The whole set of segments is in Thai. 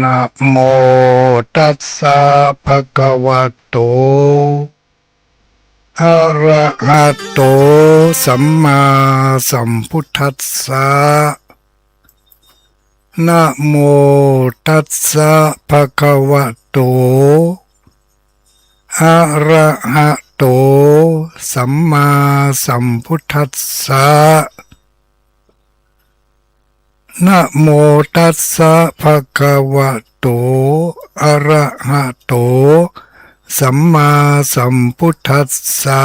นะโมตัสสะภะคะวะโตอะระหะโตสัมมาสัมพุทธัสสะนะโมตัสสะภะคะวะโตอะระหะโตสัมมาสัมพุทธัสสะนะโมตัสสะภะคะวะโตอะระหะโตสัมมาสัมพุทธัสสะ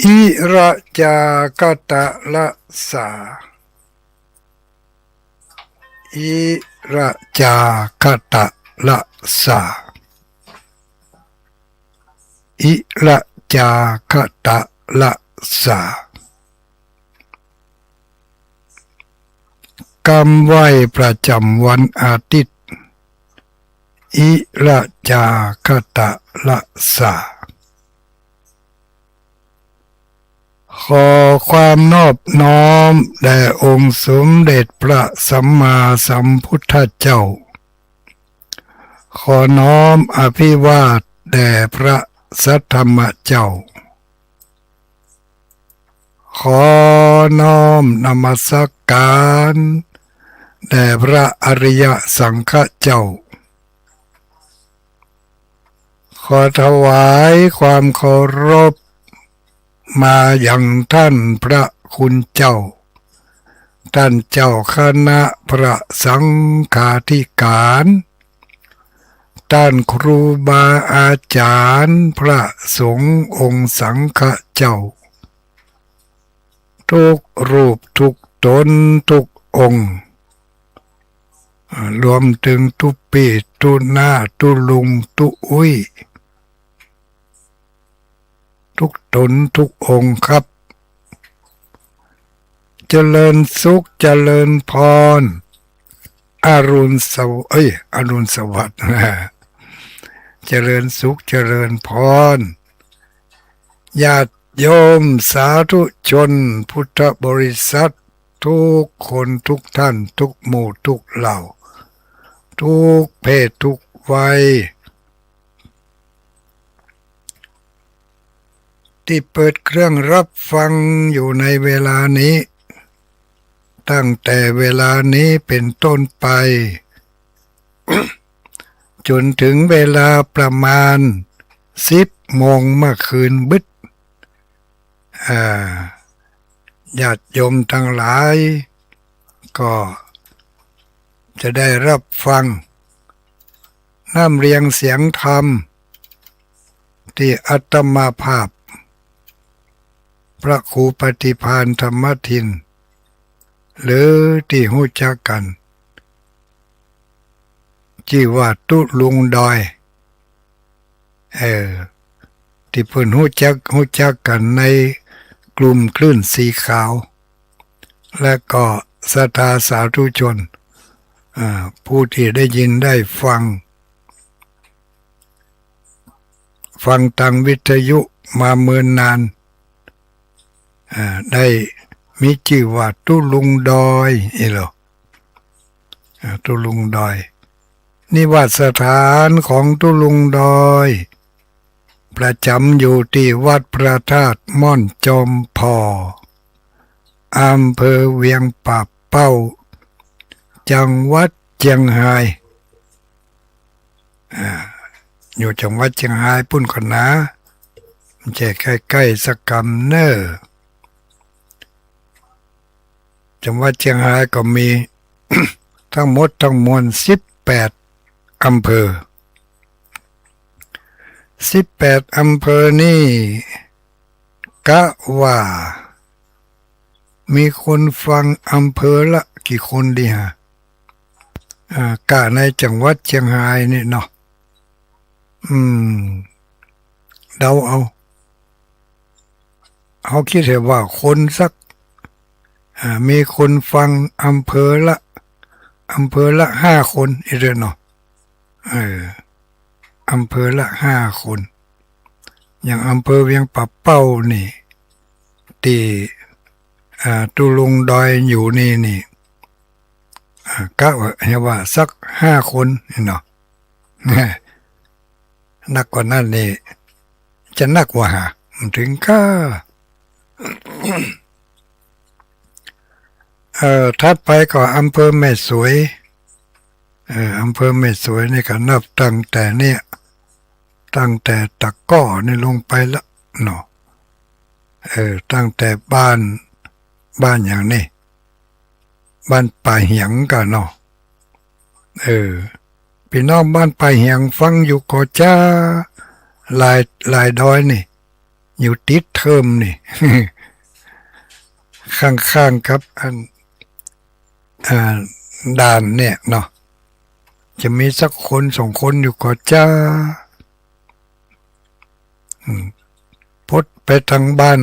อิระจากตะละสาอิระจากตะละสาอิระจากตะละสากรรมไหว้ประจำวันอาทิตย์อิระจากตะละสาขอความนอบน้อมแด่องค์สมเด็จพระสัมมาสัมพุทธเจ้าขอน้อมอภิวาทแด่พระสัทธรรมเจ้าขอน้อมนมัสการแด่พระอริยสังฆเจ้าขอถวายความเคารพมาอย่างท่านพระคุณเจ้าท่านเจ้าคณะพระสังฆาธิการท่านครูบาอาจารย์พระสงฆ์องค์สังฆเจ้าทุกรูปทุกตนทุกองค์รวมถึงทุกปีทุหน้าทุลุงทุอุ้ยทุกตนทุกองค์ครับเจริญสุขเจริญพรอรุณสวัสดิ์อรุณสวัสดิ์เจริญสุขเจริญพรญาติโยมสาธุชนพุทธบริษัททุกคนทุกท่านทุกหมู่ทุกเหล่าทุกเพศทุกวัยที่เปิดเครื่องรับฟังอยู่ในเวลานี้ตั้งแต่เวลานี้เป็นต้นไป จนถึงเวลาประมาณ10 โมงเมื่อคืนบึดญาติโยมทั้งหลายก็จะได้รับฟังน้ำเรียงเสียงธรรมที่อาตมาภาพพระครูปฏิภาณธรรมทินหรือที่หู้จักกันชื่อว่าตุลุงดอยที่เพิ่นหู้จักกันในกลุ่มคลื่นสีขาวและก็ศรัทธาสาธุชนผู้ที่ได้ยินได้ฟังทางวิทยุมาเมินนานได้มีชื่อว่าตุลุงดอยตุลุงดอยนิวาสสถานของตุลุงดอยประจำอยู่ที่วัดพระธาตุม่อนจอมพออำเภอเวียงป่าเป้าจังหวัดเชียงรายอยู่จังหวัดเชียงรายปุ่นคนนะไม่ใช่ใกล้ๆสักกำเนอจังหวัดเชียงรายก็มี ทั้งหมดทั้งมวล18 อำเภอ18 อำเภอนี่กะว่ามีคนฟังอำเภอละกี่คนดีฮะกะในจังหวัดเชียงรายนี่เนาะเดาเอาคิดเห็นว่าคนสักมีคนฟังอำเภอละ5 คนอีกเนาะอำเภอละ5 คนอย่างอำเภอเวียงป่าเป้านี่ตี ตุลุงดอยอยู่นี่ก็ว่าสัก5 คนเนาะนักกว่านั้นนี่จะนักกว่าถึงก็ถัดไปก็อำเภอแม่สวยอำเภอแม่สวยนี่ก็นับตั้งแต่เนี่ยตั้งแต่ตะก้อนี่ลงไปละเนาะตั้งแต่บ้านอย่างนี้บ้านป่าเหียงกันเนาะพี่น้องบ้านป่าเหียงฟังอยู่ก็จ้าลายดอยนี่อยู่ติดเทอมนี่ ข้างๆกับด่านเนี่ยเนาะจะมีสักคน2 คนอยู่ก็จ้าพดไปทางบ้าน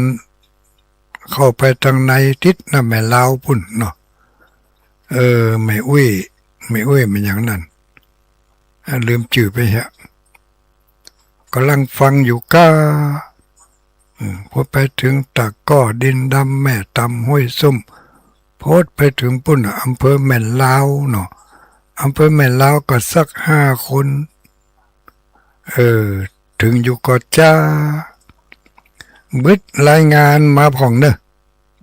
เข้าไปทางในทิศนะแม่ลาวพุ่นเนาะไม่อุ้ยมันอย่างนั้นลืมจื่อไปฮะกำลังฟังอยู่ก็พอไปถึงตะก้อดินดำแม่ตำห้วยส้มโพดไปถึงปุ่นอำเภอแม่ลาวเนาะอำเภอแม่ลาวก็สัก5 คนถึงอยู่ก็จ้าบึดรายงานมาผ่องเนอะ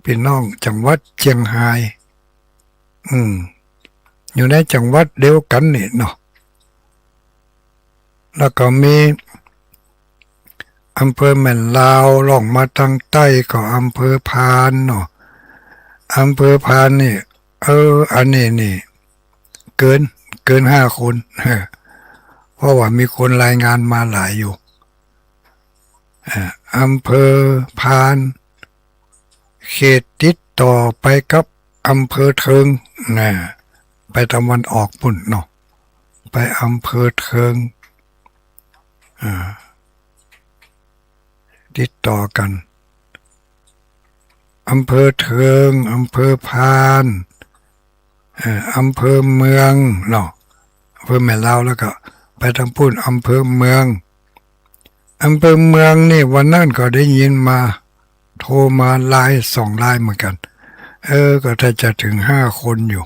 พี่น้องจังหวัดเชียงรายอยู่ในจังหวัดเดียวกันนี่เนาะแล้วก็มีอำเภอแม่ลาวล่องมาทางใต้ก็อำเภอพานเนาะอำเภอพานนี่อันนี้นี่เกิน5 คนเพราะว่ามีคนรายงานมาหลายอยู่อำเภอพานเขตติดต่อไปกับอำเภอเทิงไปตะวันออกปุ่นเนาะไปอำเภอเทิงติดต่อกันอำเภอเทิงอำเภอพานอำเภอเมืองเนาะอำเภอแม่ลาวแล้วก็ไปทางปุ่นอำเภอเมืองนี่วันนั้นก็ได้ยินมาโทรมา2 ลายเหมือนกันก็ถ้าจะถึง5 คนอยู่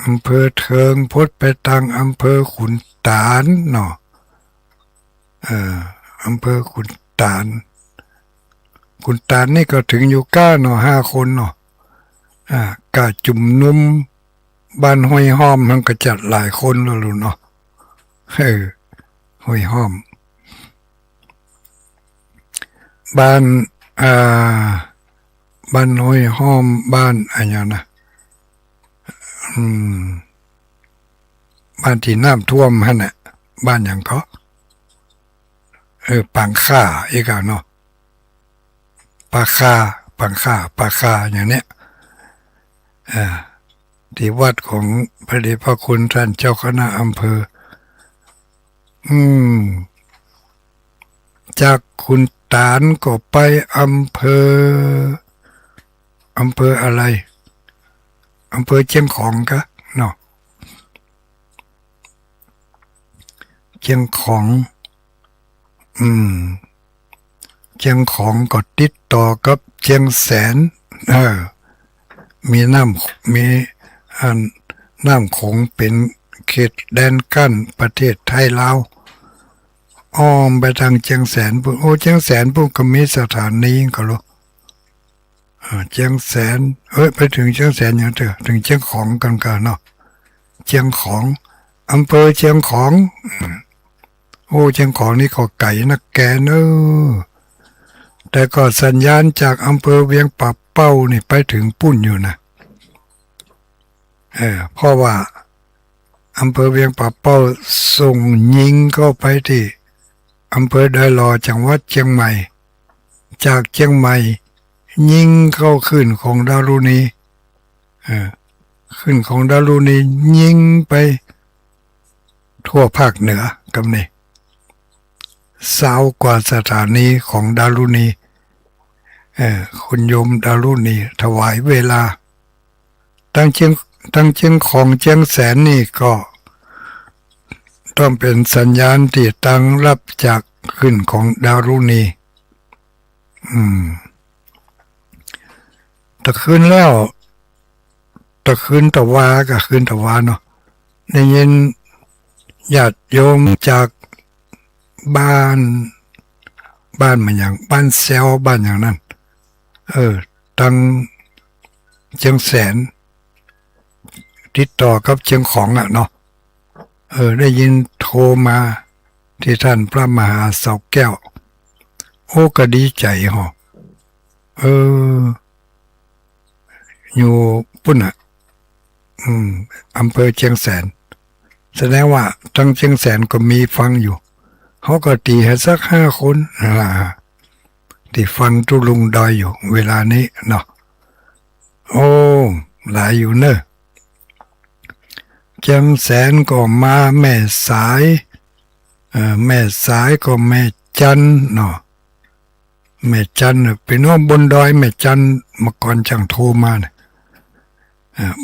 อำเภอเทิงพดไปทางอำเภอขุนตาลเนาะอำเภอขุนตาลนี่ก็ถึงอยู่ก้าเนาะ5 คนเนาะกะจุ่มนุ่มบ้านห้วยห้อมมันก็จัดหลายคนแล้วลูกเนาะห้วยห้อมบ้านห้วยห้อมบ้านอะไรนะบ้านที่น้ำท่วมฮะเนี่ยบ้านอย่างก็ปังค่าอีกเนาะปังค่าอย่างเนี้ยที่วัดของพระเดชพระคุณท่านเจ้าคณะอำเภอจากขุนตาลก็ไปอำเภออะไรอำเภอเชียงของกะเนาะเชียงของเชียงของก็ติดต่อกับเชียงแสนมีน้ำโขงเป็นเขตแดนกั้นประเทศไทยลาวอ้อมไปทางเชียงแสนปุ๊บเชียงแสนปุ๊บก็มีสถานีก็รู้เชียงแสนไปถึงเชียงแสนอย่างเถอะถึงเชียงของกันเนาะเชียงของอำเภอเชียงของเชียงของนี่ก็ไก่นักแกนแต่ก็สัญญาณจากอำเภอเวียงป่าเป้านี่ไปถึงปุ่นอยู่นะเพราะว่าอำเภอเวียงป่าเป้าส่งยิงเข้าไปที่อำเภอดอยหล่อจังหวัดเชียงใหม่จากเชียงใหม่ยิงเข้าขึ้นของดารุณีขึ้นของดารุณียิงไปทั่วภาคเหนือกับนี่20 กว่าสถานีของดารุณีคุณโยมดารุณีถวายเวลาตั้งเชียงของเชียงแสนนี่ก็ต้องเป็นสัญญาณที่ตั้งรับจากขึ้นของดารุณี ตะคืนแล้วตะคืนตะวากับคืนตะวาเนาะได้ยินญาติโยมจากบ้านมันอย่างบ้านแซวบ้านอย่างนั้นตั้งเชียงแสนติดต่อกับเชียงของอ่ะเนาะได้ยินโทรมาที่ท่านพระมหาเสาแก้วโอ้ก็ดีใจฮะอยู่ปุ่นอ่ะอำเภอเชียงแสนแสดงว่าทั้งเชียงแสนก็มีฟังอยู่เขาก็ตีให้สัก5 คนที่ฟังตุลุงดอยอยู่เวลานี้เนาะโอ้หลายอยู่เนอะเชียงแสนก็มาแม่สายแม่สายก็แม่จันเนาะแม่จันเป็นว่าบนดอยแม่จันเมื่อก่อนจังโทรมาเนี่ย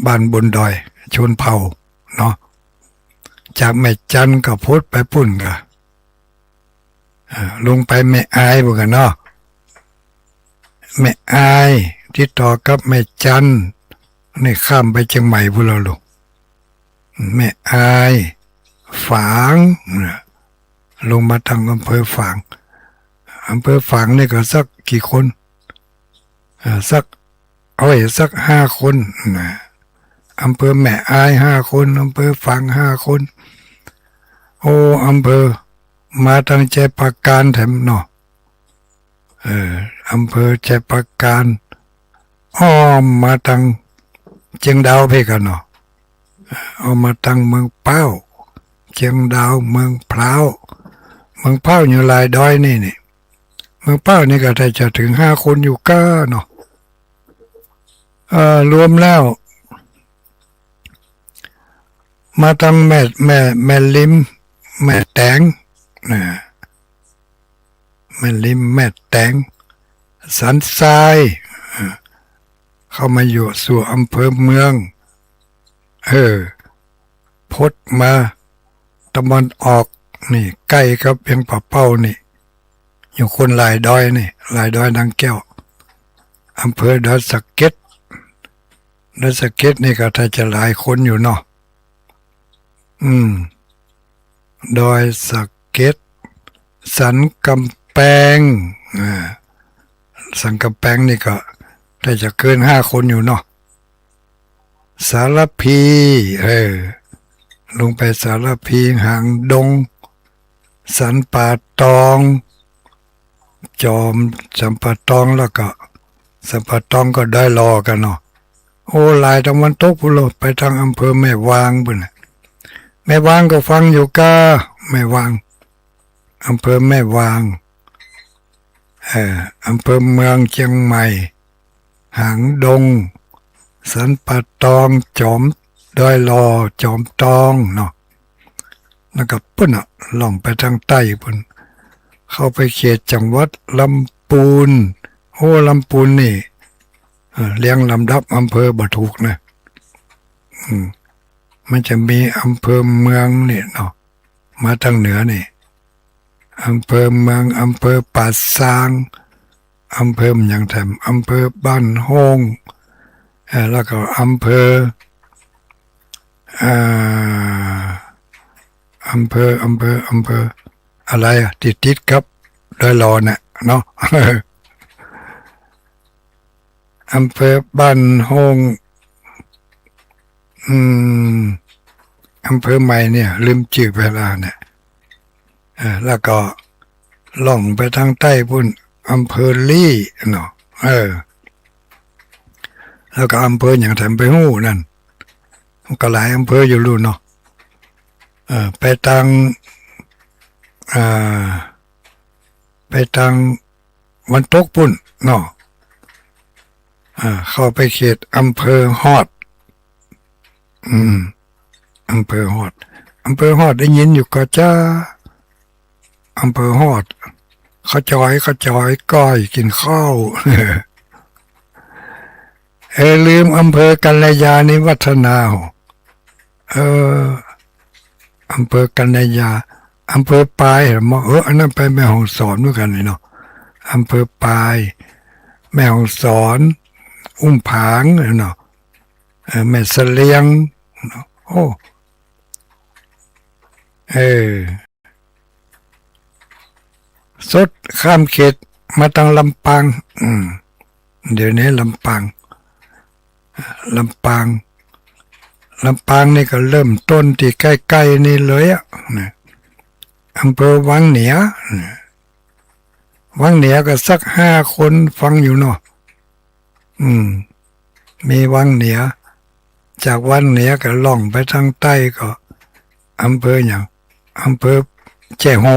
บ้านบนดอยชนเผ่าเนาะจากแม่จันก็พุทธไปปุ่นกันลงไปแม่อายบุกันเนาะแม่อายที่ต่อกับแม่จันนี่ข้ามไปเชียงใหม่พวกเราลูกแม่อายฝางลงมาทางอำเภอฝางนี่ก็สักกี่คนสักสัก5 คนนะอำเภอแม่อาย5 คนอำเภอฝาง5 คนโอ้อำเภอมาทางใจปราการแถมเนาะอำเภอใจปราการอ้อมมาทางเชียงดาวไปกันเนาะเอามาทางเมืองเป้าเชียงดาวเมืองพร้าวอยู่ลายดอยนี่เมืองเป้านี่ก็ได้จะถึง5 คนอยู่ก้าเนาะรวมแล้วมาทางแม่ลิมแม่แตงนะแม่ลิมแม่แตงสันทรายเข้ามาอยู่สู่อำเภอเมืองพดมาตะวันออกนี่ใกล้กับเพียงป่าเป้านี่อยู่คนลายดอยนางแก้วอำเภอดอยสะเก็ดนี่ก็ถ้าจะหลายคนอยู่เนาะดอยสะเก็ดสันกำแพงสันกำแพงนี่ก็ถ้าจะเกิน5 คนอยู่เนาะสารพีลงไปสารพีหางดงสันป่าตองจอมสันป่าตองแล้วก็สันป่าตองก็ได้รอกันเนาะโอ้หลายตะวันตกพุ่นไปทางอำเภอแม่วางพุ่นแม่วางก็ฟังอยู่ก้าแม่วางอำเภอแม่วางอำเภอเมืองเชียงใหม่หางดงสันป่าตองจอมดอยรอจอมตองเนาะแล้วก็ปุ่นล่องไปทางใต้ปุ่นเข้าไปเขตจังหวัดลำปูนโอ้ลำปูนนี่เรียงลำดับอำเภอบ่ถูกนะมันจะมีอำเภอเมืองนี่เนาะมาทางเหนือนี่อำเภอเมืองอำเภอป่าซางอำเภออย่างแถมอำเภอบ้านโฮงแล้วก็อำเภออะไรติดกับดอยหลอน่ะเนาะอำเภอบ้านโฮงอำเภอใหม่เนี่ยลืมชื่อไปแล้วเนี่ยแล้วก็ล่องไปทางใต้พุ่นอำเภอลี่เนาะแล้วก็อำเภออย่างแถมไปหู้นั่นก็หลายอำเภออยู่รู้เนาะไปทางวันตกปุ่นเนาะเข้าไปเขตอำเภอฮอดอำเภอฮอดได้ยินอยู่ก็จ้าอำเภอฮอดเขาจอยก้อยกินข้าวลืมอำเภอกัลยาณิวัฒนาอำเภอกัลยาอำเภอปายเหรออันนั้นไปแม่ฮ่องสอนด้วยกันเลยเนาะอำเภอปายแม่ฮ่องสอน อุ้มผางเนาะแม่เสลียงเนาะโอ้เออสดข้ามเขตมาทางลำปางเดี๋ยวนี้ลำปางนี่ก็เริ่มต้นที่ใกล้ๆนี่เลยอ่ะนะอำเภอวังเหนือวังเหนือก็สัก5 คนฟังอยู่เนาะมีวังเหนือจากวังเหนือก็ล่องไปทางใต้ก็อำเภออย่างอำเภอแจ้ห่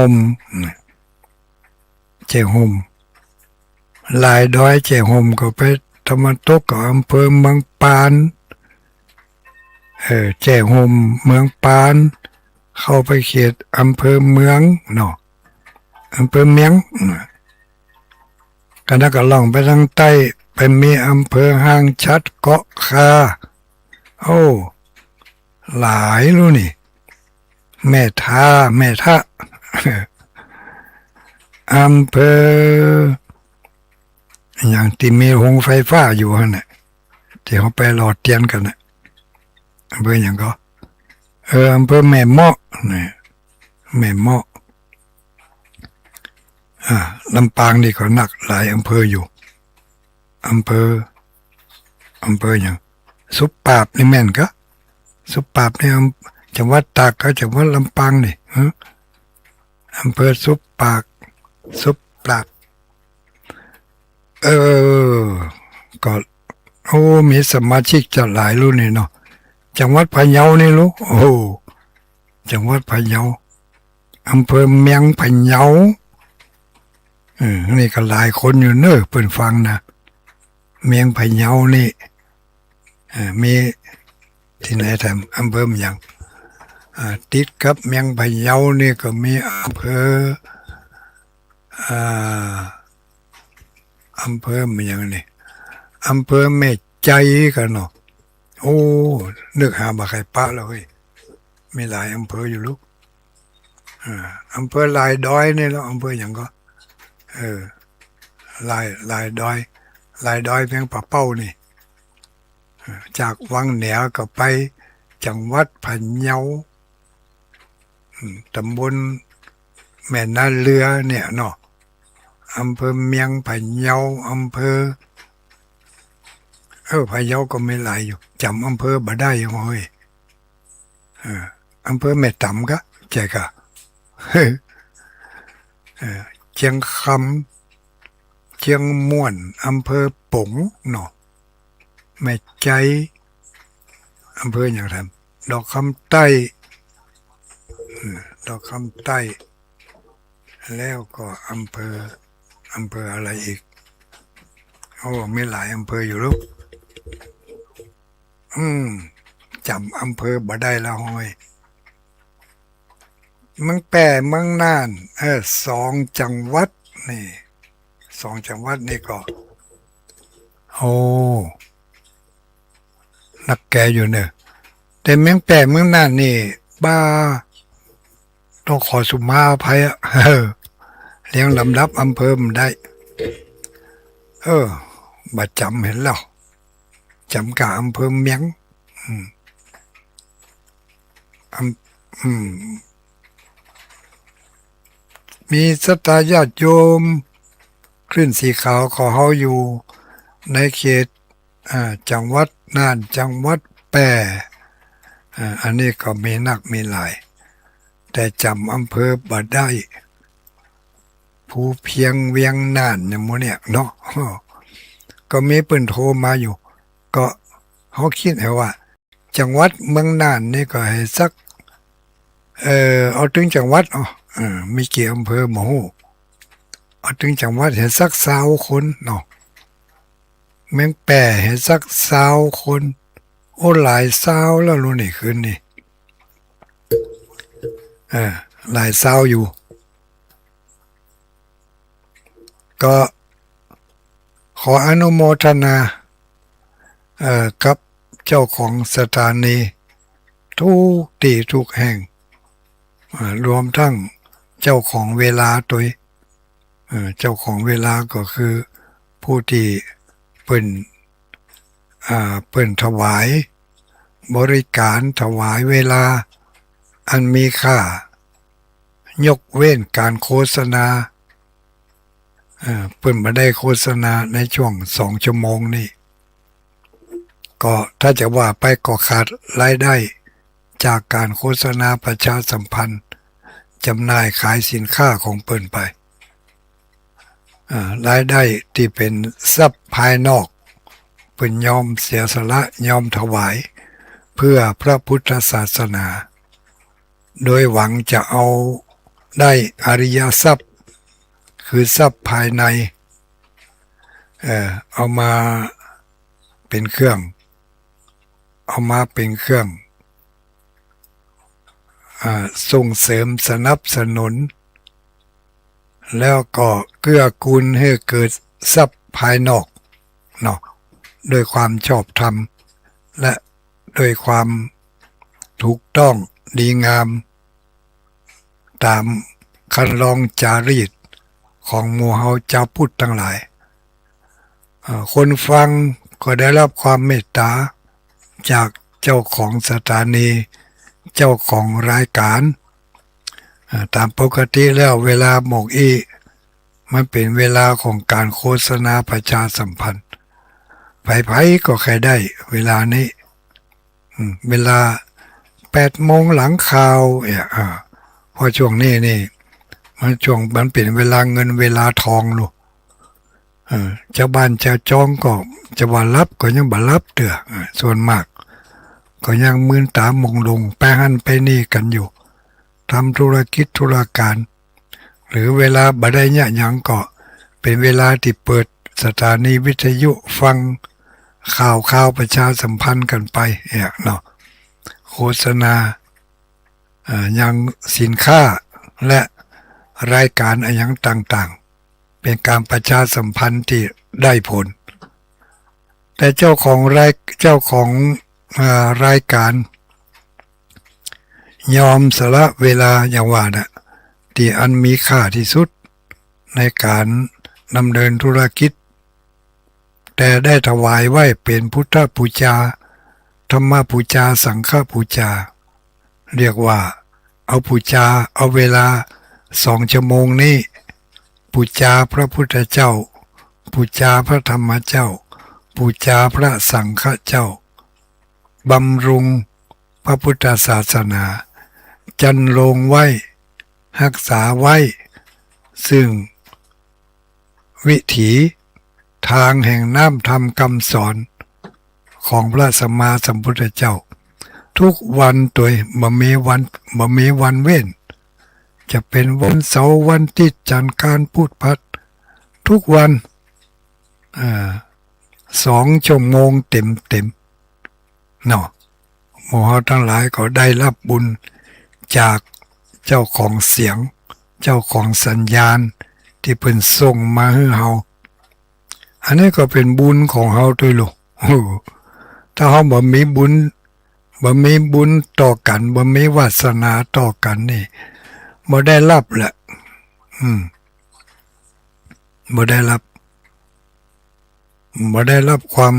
มลายดอยแจ้ห่มก็ไปตะวันตกก็อำเภอเมืองปานแจ้ห่มเมืองปานเข้าไปเขตอำเภอเมืองเนาะอำเภอเมียงก็นั่นก็ล่องไปทางใต้ไปมีอำเภอห้างชัดเกาะคาโอ้หลายรู้นี่แม่ท่าอำเภออย่างที่มีโรงไฟฟ้าอยู่ฮะเนี่ยที่เขาไปหลอดเทียนกันนะอำเภออย่างก็อำเภอแม่เมาะเนี่ยแม่เมาะลำปางนี่ก็หนักหลายอำเภออยู่อำเภออย่างสุปราบนี่แม่นก็สุปราบนี่จังหวัดตากก็จังหวัดลำปางนี่อำเภอสุปราบก็โอ้มีสมาชิกจะหลายรุ่นนี่เนาะจังหวัดพะเยานี่รู้โอ้จังหวัดพะเยาอำเภอเมียงพะเยานี่ก็หลายคนอยู่เนอะเปิ่นฟังนะเมียงพะเยานี่มีที่ไหนทำอำเภออย่างติดกับเมียงพะเยานี่ก็มีอำเภอมันอย่างนี้อำเภอแม่ใจกันเนาะโอ้นึกหาบ่ใครปะแล้วเฮ้ยมีหลายอำเภออยู่ลูกอำเภอลายดอยนี่แล้วอำเภออย่างก็ลายดอยเพียงป่าเป้านี่จากวังเหนือก็ไปจังหวัดพะเยาตำบลแม่นาเรือเนี่ยเนาะอำเภอเมียงพะเยาอำเภอพะเยาก็ไม่หลายอยู่จำอำเภอบ่ได้ยังเฮ้ยอำเภอแม่ตำก็แจกะเชียงคำเชียงม่วนอำเภอป๋งเนาะแม่ใจอำเภออย่างไรดอกคำใต้แล้วก็อำเภออะไรอีกโอ้มีหลายอำเภออยู่ลูกจำอำเภอบ่ได้แล้วห้อยเมืองแปร่เมืองน่าน2 จังหวัดนี่2 จังหวัดนี่ก็โอ้นักแกอยู่เนอะแต่เมืองแปร่เมืองน่านนี่บ้าต้องขอสุมาอภัยเรียงลำดับอำเภอมันได้บัดจำเห็นแล้วจำกับอำเภอเมียงมีศรัทธาญาติโยมคลื่นสีขาวขอเฮาอยู่ในเขตจังหวัดน่านจังหวัดแปร่อันนี้ก็มีนักมีหลายแต่จำอำเภอบ่ได้ภูเพียงเวียงน่านเนี่ยมื้อเนี่ยเนาะก็มีเปิ้นโทรมาอยู่ก็เฮาคิดให้ว่าจังหวัดเมืองน่านนี่ก็ให้สักเอาถึงจังหวัดมีกี่อำเภอหมู่เอาถึงจังหวัดให้สัก20 คนเนาะเมืองแปร่ให้สัก20 คนโอ้หลาย20แล้วรู้นี่คืนนี่หลาย20อยู่ก็ขออนุโมทนากับเจ้าของสถานีทุกที่ทุกแห่งรวมทั้งเจ้าของเวลาตัวเจ้าของเวลาก็คือผู้ที่เป็น เปิ้นถวายบริการถวายเวลาอันมีค่ายกเว้นการโฆษณาเปิ้นมาได้โฆษณาในช่วง2 ชั่วโมงนี่ก็ถ้าจะว่าไปก็ขาดรายได้จากการโฆษณาประชาสัมพันธ์จำหน่ายขายสินค้าของเปิ้นไปรายได้ที่เป็นทรัพย์ภายนอกเปิ้นยอมเสียสละยอมถวายเพื่อพระพุทธศาสนาโดยหวังจะเอาได้อริยทรัพย์คือทรัพย์ภายในเอามาเป็นเครื่องส่งเสริมสนับสนุนแล้วก็เกื้อกูลให้เกิดทรัพย์ภายนอกเนาะโดยความชอบธรรมและโดยความถูกต้องดีงามตามคันลองจารีตของหมู่เฮาเจ้าพุทธทั้งหลายคนฟังก็ได้รับความเมตตาจากเจ้าของสถานีเจ้าของรายการตามปกติแล้วเวลาหมกอีมันเป็นเวลาของการโฆษณาประชาสัมพันธ์ไผๆก็ใครได้เวลานี้เวลา8 โมงหลังข่าวพอช่วงนี้นี่มันเป็นเวลาเงินเวลาทองลูกเจ้าบ้านเจ้าจองก็จะว่ารับก็ยังบ่รับเด้อส่วนมากก็ยังมืนตามงลงไปหันไปนี่กันอยู่ทำธุรกิจธุรการหรือเวลาบ่ได้เนี่ยหยังก็เป็นเวลาที่เปิดสถานีวิทยุฟังข่าวประชาสัมพันธ์กันไปเนาะโฆษณายังสินค้าและรายการอย่างต่างๆเป็นการประชาสัมพันธ์ที่ได้ผลแต่เจ้าของรายการยอมสละเวลาอย่างว่านะที่อันมีค่าที่สุดในการดำเนินธุรกิจแต่ได้ถวายไว้เป็นพุทธบูชาธรรมบูชาสังฆบูชาเรียกว่าเอาบูชาเอาเวลา2 ชั่วโมงนี้บูชาพระพุทธเจ้าบูชาพระธรรมเจ้าบูชาพระสังฆเจ้าบำรุงพระพุทธศาสนาจันลงไว้รักษาไว้ซึ่งวิถีทางแห่งน้ำธรรมคำสอนของพระสัมมาสัมพุทธเจ้าทุกวันตัวบ่มีวันเว้นจะเป็นวันเสาร์วันอาทิตย์จันทร์การพูดพัดทุกวัน2 ชั่วโมงเต็มเนาะหมู่เฮาทั้งหลายก็ได้รับบุญจากเจ้าของเสียงเจ้าของสัญญาณที่เพิ่นส่งมาให้เฮาอันนี้ก็เป็นบุญของเฮาด้วยลูกถ้าเฮาบ่มีบุญต่อกันบ่มีวาสนาต่อกันนี่บ่ได้รับแหละบ่ได้รับความ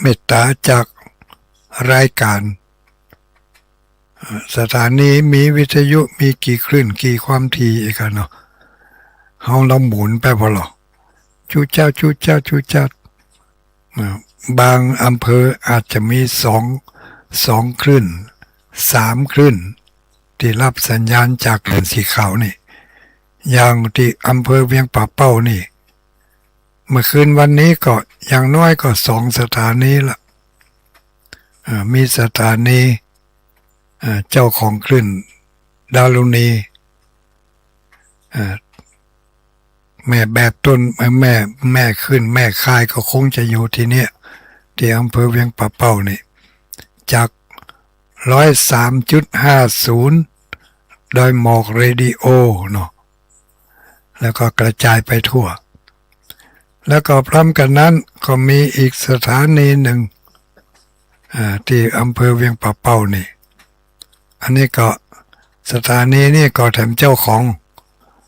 เมตตาจากรายการสถานีมีวิทยุมีกี่คลื่นกี่ความถี่อีกเนาะเฮาเราหมุนไปพอหรอจูเจ้าบางอำเภออาจจะมีสองคลื่น3 คลื่นที่รับสัญญาณจากแหลมสีขาวนี่อย่างที่อำเภอเวียงป่าเป้านี่เมื่อคืนวันนี้ก็อย่างน้อยก็2 สถานีละมีสถานีเจ้าของคลื่นดารุณีแม่แบบต้นแม่ขึ้นแม่คายก็คงจะอยู่ที่เนี่ยที่อำเภอเวียงป่าเป้านี่จาก103.50โดยหมอกเรดิโอเนาะแล้วก็กระจายไปทั่วแล้วก็พร้อมกันนั้นก็มีอีกสถานีหนึ่งที่อำเภอเวียงป่าเป้านี่อันนี้ก็สถานีนี่ก็แถมเจ้าของ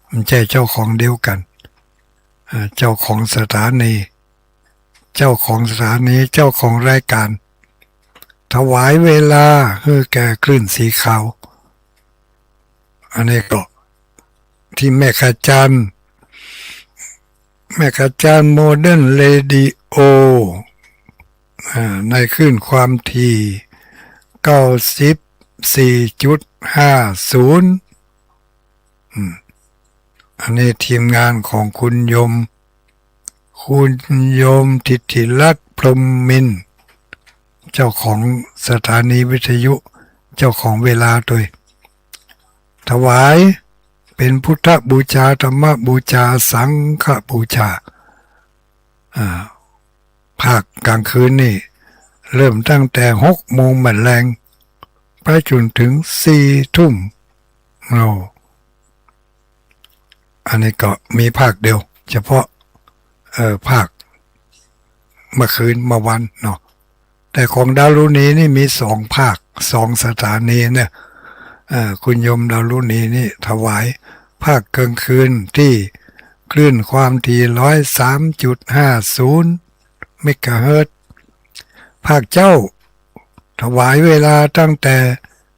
ไม่ใช่เจ้าของเดียวกันเจ้าของสถานี เจ้าของสถานีเจ้าของรายการถวายเวลาให้แก่คลื่นสีขาวอันนี้ก็ที่แม่ขจันโมเดิร์นเรดิโอในคลื่นความถี่94.50อันนี้ทีมงานของคุณยมทิติรัตน์พรหมมินทร์เจ้าของสถานีวิทยุเจ้าของเวลาโดยถวายเป็นพุทธบูชาธรรมบูชาสังฆบูชาภาคกลางคืนนี่เริ่มตั้งแต่6 โมงบัดแรงไปจนถึง4 ทุ่มอันนี้ก็มีภาคเดียวเฉพาะภาคเมื่อคืนเมื่อวันเนาะแต่ของดารุณีนี่มี2 ภาค2 สถานีเนี่ยคุณยมดารุณีนี่ถวายภาคกลางคืนที่คลื่นความถี่103.50 เมกะเฮิรตซ์ภาคเจ้าถวายเวลาตั้งแต่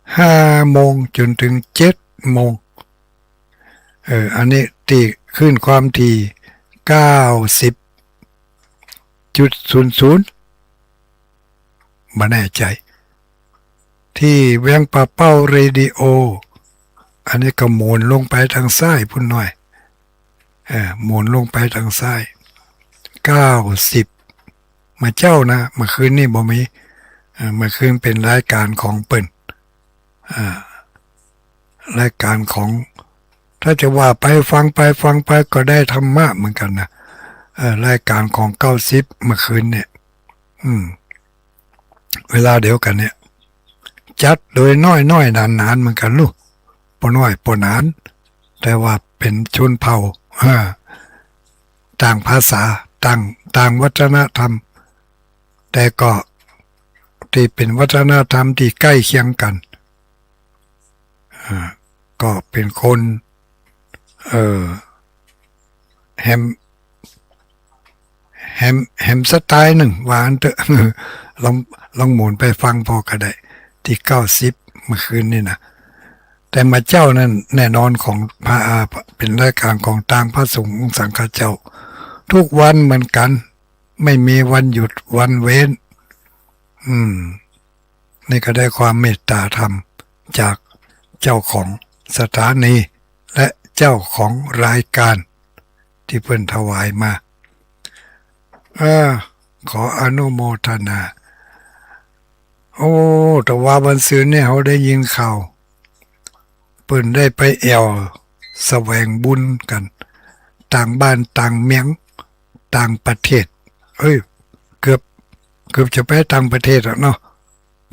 5 โมงจนถึง7 โมงอันนี้ตีขึ้นความถี่90.00มาแน่ใจที่เวียงป่าเป้าเรดิโออันนี้ก็หมุนลงไปทางซ้ายพุ่นหน่อยหมุนลงไปทางซ้าย90มาเจ้านะเมื่อคืนนี่บ่มีเมื่อคืนเป็นรายการของเปิ่นรายการของถ้าจะว่าไปฟังไปก็ได้ธรรมะเหมือนกันนะรายการของ90เมื่อคืนเนี่ยเวลาเดียวกันเนี่ยจัดโดยน้อยนานเหมือนกันลูกปน้อยปนานแต่ว่าเป็นชนเผ่าต่างภาษาต่างวัฒนธรรมแต่ก็ที่เป็นวัฒนธรรมที่ใกล้เคียงกันก็เป็นคนแฮมสไตล์หนึ่งว่าอันเถอะลองหมุนไปฟังพอก็ได้ที่90เมื่อคืนนี่นะแต่มาเจ้านั้นแน่นอนของพระอาเป็นรายการของต่างพระสงฆ์สังฆเจ้าทุกวันเหมือนกันไม่มีวันหยุดวันเว้นนี่ก็ได้ความเมตตาธรรมจากเจ้าของสถานีและเจ้าของรายการที่เพิ่นถวายมาขออนุโมทนาโอ้แต่ว่าวันศุกร์เนี่ยเขาได้ยินข่าวเพิ่นได้ไปแอวแสวงบุญกันต่างบ้านต่างเมียงต่างประเทศเกือบจะไปต่างประเทศแล้วเนาะ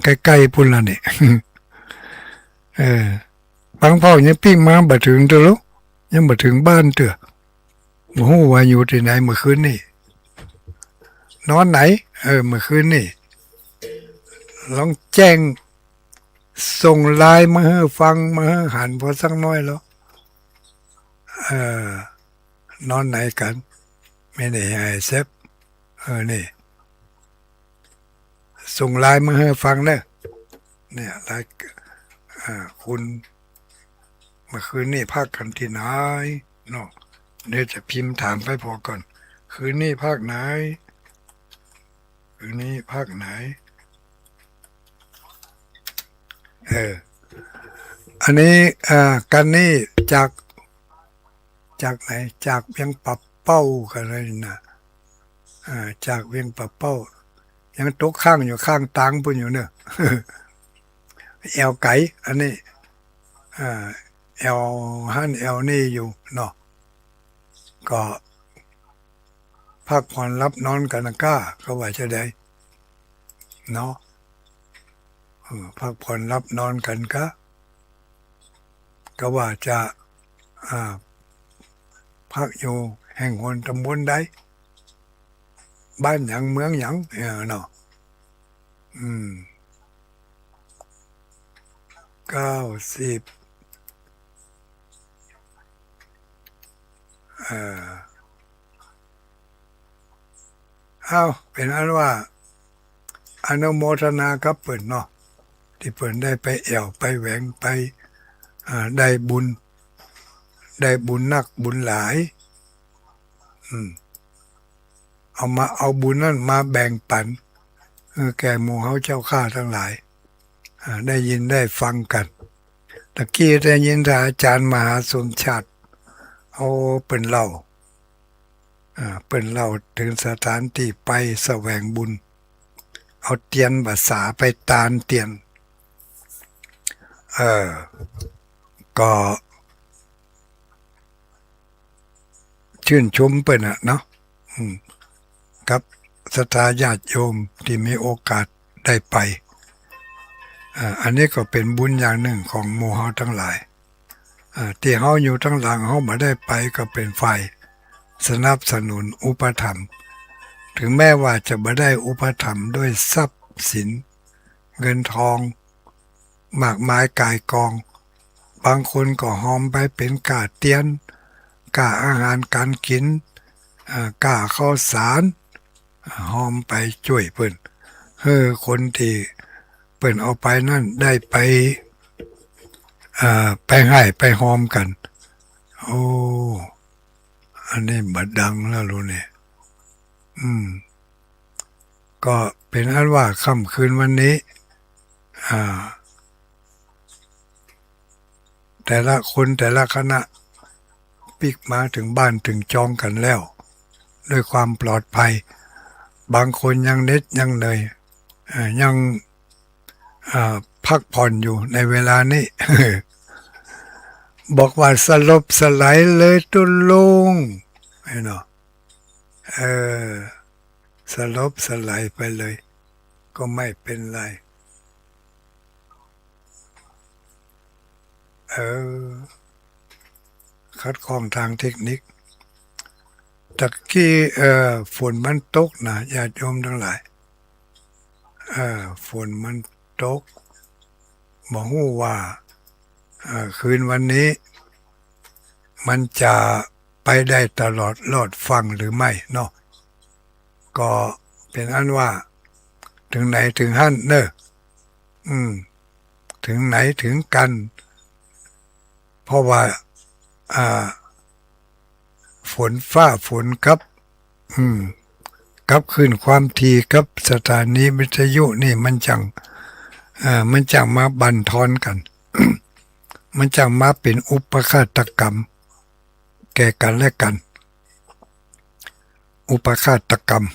ใกล้ๆพุ่นละนี่ บางพ่อยังปิ้งมาบ่ถึงเด้อลูกยังบ่ถึงบ้านเด้อบ่ฮู้ว่าอยู่ที่ไหนเมื่อคืนนี่นอนไหนเมื่อคืนนี่ลองแจ้งส่งไลน์มาให้ฟังมาให้หันพอสักน้อยแล้วนอนไหนกันไม่ได้ให้เซฟนี่ส่งไลน์มาให้ฟังเนี่ยไลน์คุณเมื่อคืนนี่พักกันที่ไหนเนาะเนี่ยจะพิมพ์ถามไปพอก่อนคืนนี้พักไหนคืนนี้พักไหนอันนี้กันนี่จากไหนจากเวียงปับเป้ากันเลยนะจากเวียงปับเป้ายังตกข้างอยู่ข้างตังปุ่นอยู่เนอะ แอวไก่อันนี้แอลฮั่นแอลนี่อยู่เนาะก็พักผ่อนรับนอนกันก็ว่าจะได้เนาะพักผ่อนรับนอนกันก็ว่าจะพักอยู่แห่งหนตำบลใดบ้านหยังเมืองหยังเนาะ90 เอาเป็นอันว่าอนุโมทนากับเปิ่นเนาะที่เปิ่นได้ไปแอวไปแหวงไปได้บุญนักบุญหลายเอาบุญนั่นมาแบ่งปันแก่หมู่เฮาเจ้าข้าทั้งหลายได้ยินได้ฟังกันตะกี้ได้ยินท่านอาจารย์มหาสมชาติเอาเปิ่นเล่าถึงสถานที่ไปแสวงบุญเอาเตียนภาษาไปตานเตียนก็ชื่นชมเปิ่นเนาะกับศรัทธาญาติโยมที่มีโอกาสได้ไปอันนี้ก็เป็นบุญอย่างหนึ่งของหมู่เฮาทั้งหลายที่เฮาอยู่ทั้งหลังเฮาบ่ได้ไปก็เป็นฝ่ายสนับสนุนอุปถัมภ์ถึงแม้ว่าจะบ่ได้อุปถัมภ์ด้วยทรัพย์สินเงินทองมากมายกายกองบางคนก็หอมไปเป็นกาเตียนกาอาหารการกินกาข้าวสารหอมไปช่วยเพิ่นคนที่เพิ่นเอาไปนั่นได้ไปไปให้ไปหอมกันโอ้อันนี้บัดดังแล้วรู้เนี่ยก็เป็นอันว่าค่ำคืนวันนี้แต่ละคนแต่ละคณะปิกมาถึงบ้านถึงจองกันแล้วด้วยความปลอดภัยบางคนยังเหน็ดยังเหนื่อยยังพักผ่อนอยู่ในเวลานี้ บอกว่าสลบสลายเลยตุลุงเนาะสลบสลายไปเลยก็ไม่เป็นไรคัดข้องทางเทคนิคตะกี้ฝนมันตกนะญาติโยมทั้งหลายฝนมันตกบอกว่าคืนวันนี้มันจะไปได้ตลอดรอดฟังหรือไม่เนาะก็เป็นอันว่าถึงไหนถึงหั่นเนอะถึงไหนถึงกันเพราะว่าฝนฟ้าฝนกับขึ้นความถี่กับสถานีวิทยุนี่มันจังมาบั่นทอนกัน มันจังมาเป็นอุปฆาตกรรมแก่กันและกันอุปฆาตกรรม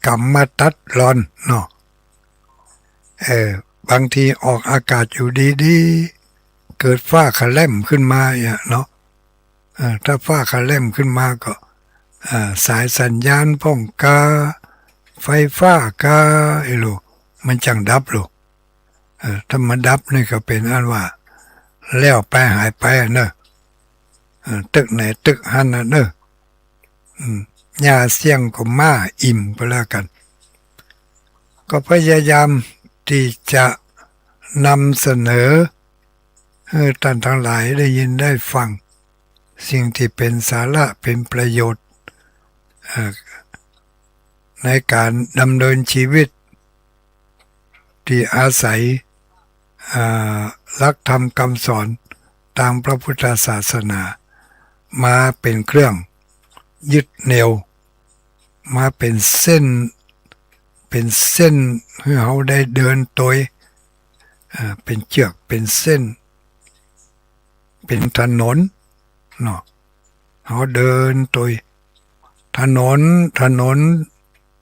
กรรมมาตัดรอนเนาะบางทีออกอากาศอยู่ดีๆเกิดฟ้าคะแล่มขึ้นมาเนาะถ้าฟ้าคะแล่มขึ้นมาก็สายสัญญาณป้องกาไฟฟ้ากามันจังดับลูกถ้ามันดับนี่ก็เป็นอันว่าแล้วไปหายไปเนอะตึกไหนตึกหันเนอะยาเสียงก็มาอิ่มไปแล้วกันก็พยายามที่จะนำเสนอให้ท่านทั้งหลายได้ยินได้ฟังสิ่งที่เป็นสาระเป็นประโยชน์ในการดำเนินชีวิตที่อาศัยหลักธรรมคำสอนตามพระพุทธศาสนามาเป็นเครื่องยึดเหนี่ยวมาเป็นเส้นให้เราได้เดินโดยเป็นเชือกเป็นเส้นเป็นถนนเนาะเราเดินโดยถนน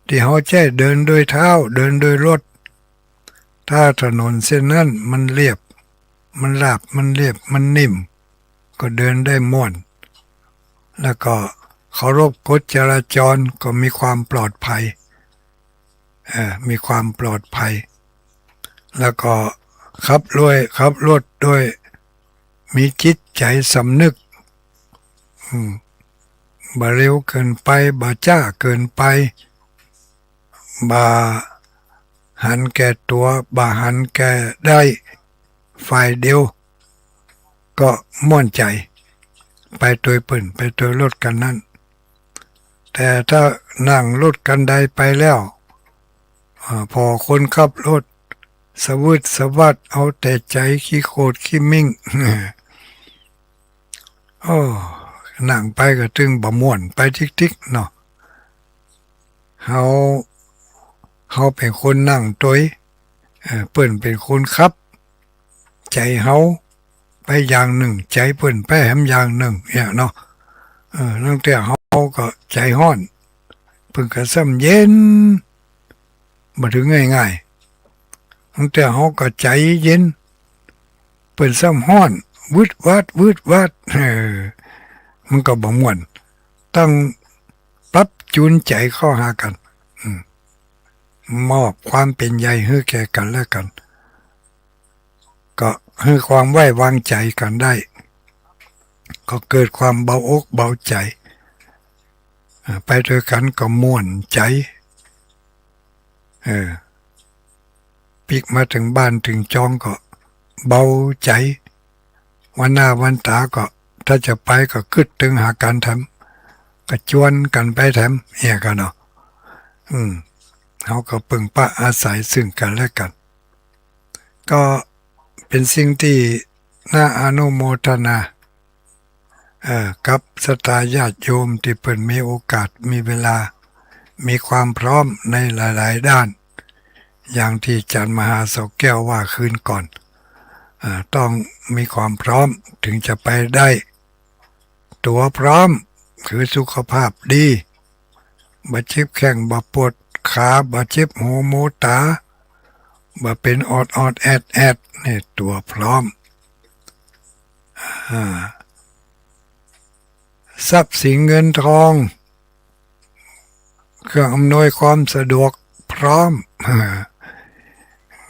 ที่เราใช้เดินโดยเท้าเดินโดยรถถ้าถนนเส้นนั้นมันเรียบมันราบมันเรียบมันนิ่มก็เดินได้ม่วนแล้วก็เคารพกฎจราจรก็มีความปลอดภัยมีความปลอดภัยแล้วก็ขับรถด้วยมีจิตใจสำนึกบ่เร็วเกินไปบ่จ้าเกินไปบ่หันแก่ตัวบ่หันแก่ได้ฝ่ายเดียวก็ม่วนใจไปโดยเปิ่นไปโดยรถกันนั้น แต่ถ้านั่งรถกันใดไปแล้วพอคนขับรถสวืดสวัดเอาแต่ใจขี้โคตรขี้มิ่งโอ้นั่งไปก็ถึงบ่ม่วนไปทิกๆเนาะเฮาเฮาเป็นคนนั่งตัวยเปิ้นเป็นคนขับใจเฮาไปอย่างหนึ่งใจเปิ้นไปแหมอย่างหนึ่งเนี่ยเนาะตั้งแต่เฮาก็ใจฮ้อนเพิ่นก็ซ้ำเย็นบ่ถึงง่ายๆตั้งแต่เฮาก็ใจเย็นเปิ้นซ้ำฮ้อนวืดวาดวืดวาดมันก็บ่ม่วนต้องปรับจูนใจเข้าหากันมอบความเป็นใยให้แก่กันและกันก็ให้ความไว้วางใจกันได้ก็เกิดความเบาอกเบาใจไปด้วยกันก็ม่วนใจปิกมาถึงบ้านถึงจองก็เบาใจวันหน้าวันตาก็ถ้าจะไปก็คิดถึงหาการทำก็ชวนกันไปทำเนี่ยกันเนาะเขาก็พึ่งพาอาศัยซึ่งกันและกันก็เป็นสิ่งที่น่าอนุโมทนากับศรัทธาญาติโยมที่เพิ่นมีโอกาสมีเวลามีความพร้อมในหลายๆด้านอย่างที่อาจารย์มหาเสาแก้วว่าคืนก่อนต้องมีความพร้อมถึงจะไปได้ตัวพร้อมคือสุขภาพดีบ่เจ็บแข้งบ่ปวดขาบ่เจ็บหูมูตาบ่เป็นออดแอดนี่ตัวพร้อมทรัพย์สินเงินทองเครื่องอำนวยความสะดวกพร้อม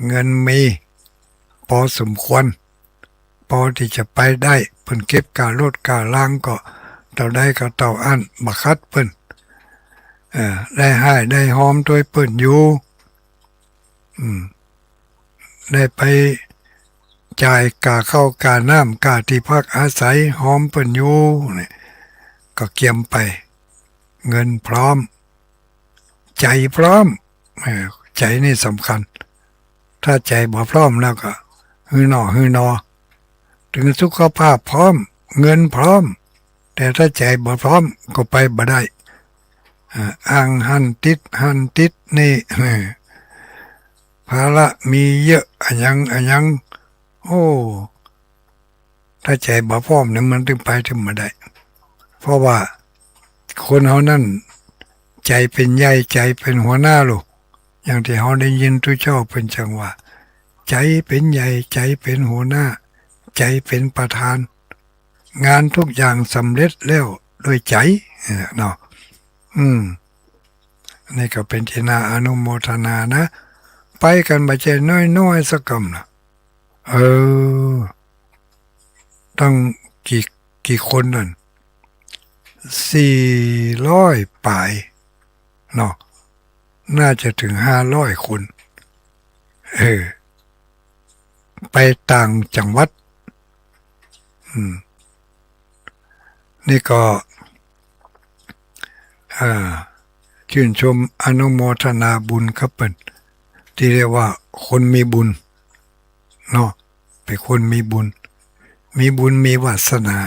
เงินมีพอสมควรพอที่จะไปได้เพิ่นเก็บการถกาล้างก็เต่าได้ก็เต่าอันบักคัดเพิ่นได้ให้ได้หอมด้วยเปิ้นอยู่ได้ไปจ่ายกาเข้ากาน้ำกาที่พักอาศัยหอมเปิ้นอยู่นี่ก็เกียมไปเงินพร้อมใจพร้อมใจนี่สำคัญถ้าใจบ่พร้อมแล้วก็ฮือนอถึงสุขภาพพร้อมเงินพร้อมแต่ถ้าใจบ่พร้อมก็ไปบ่ได้อ้างหันติดนี่ภาระมีเยอะอันยังโอ้ถ้าใจบ่พร้อมเนี่ยมันถึงไปถึงมาได้เพราะว่าคนเฮานั่นใจเป็นใหญ่ใจเป็นหัวหน้าลูกอย่างที่เฮาได้ยินทุกเจ้าเป็นจังว่าใจเป็นใหญ่ใจเป็นหัวหน้าใจเป็นประธานงานทุกอย่างสำเร็จแล้วด้วยใจเนาะนี่ก็เป็นที่น่าอนุโมทนานะไปกันมาเจน้อยสักกำนะตั้งกี่คนนั่น400ป่ายเนาะน่าจะถึง500คนไปต่างจังหวัดนี่ก็ชื่นชมอนุโมทนาบุญครับเปิ่นที่เรียกว่าคนมีบุญเนาะเป็นคนมีบุญมีวาสนา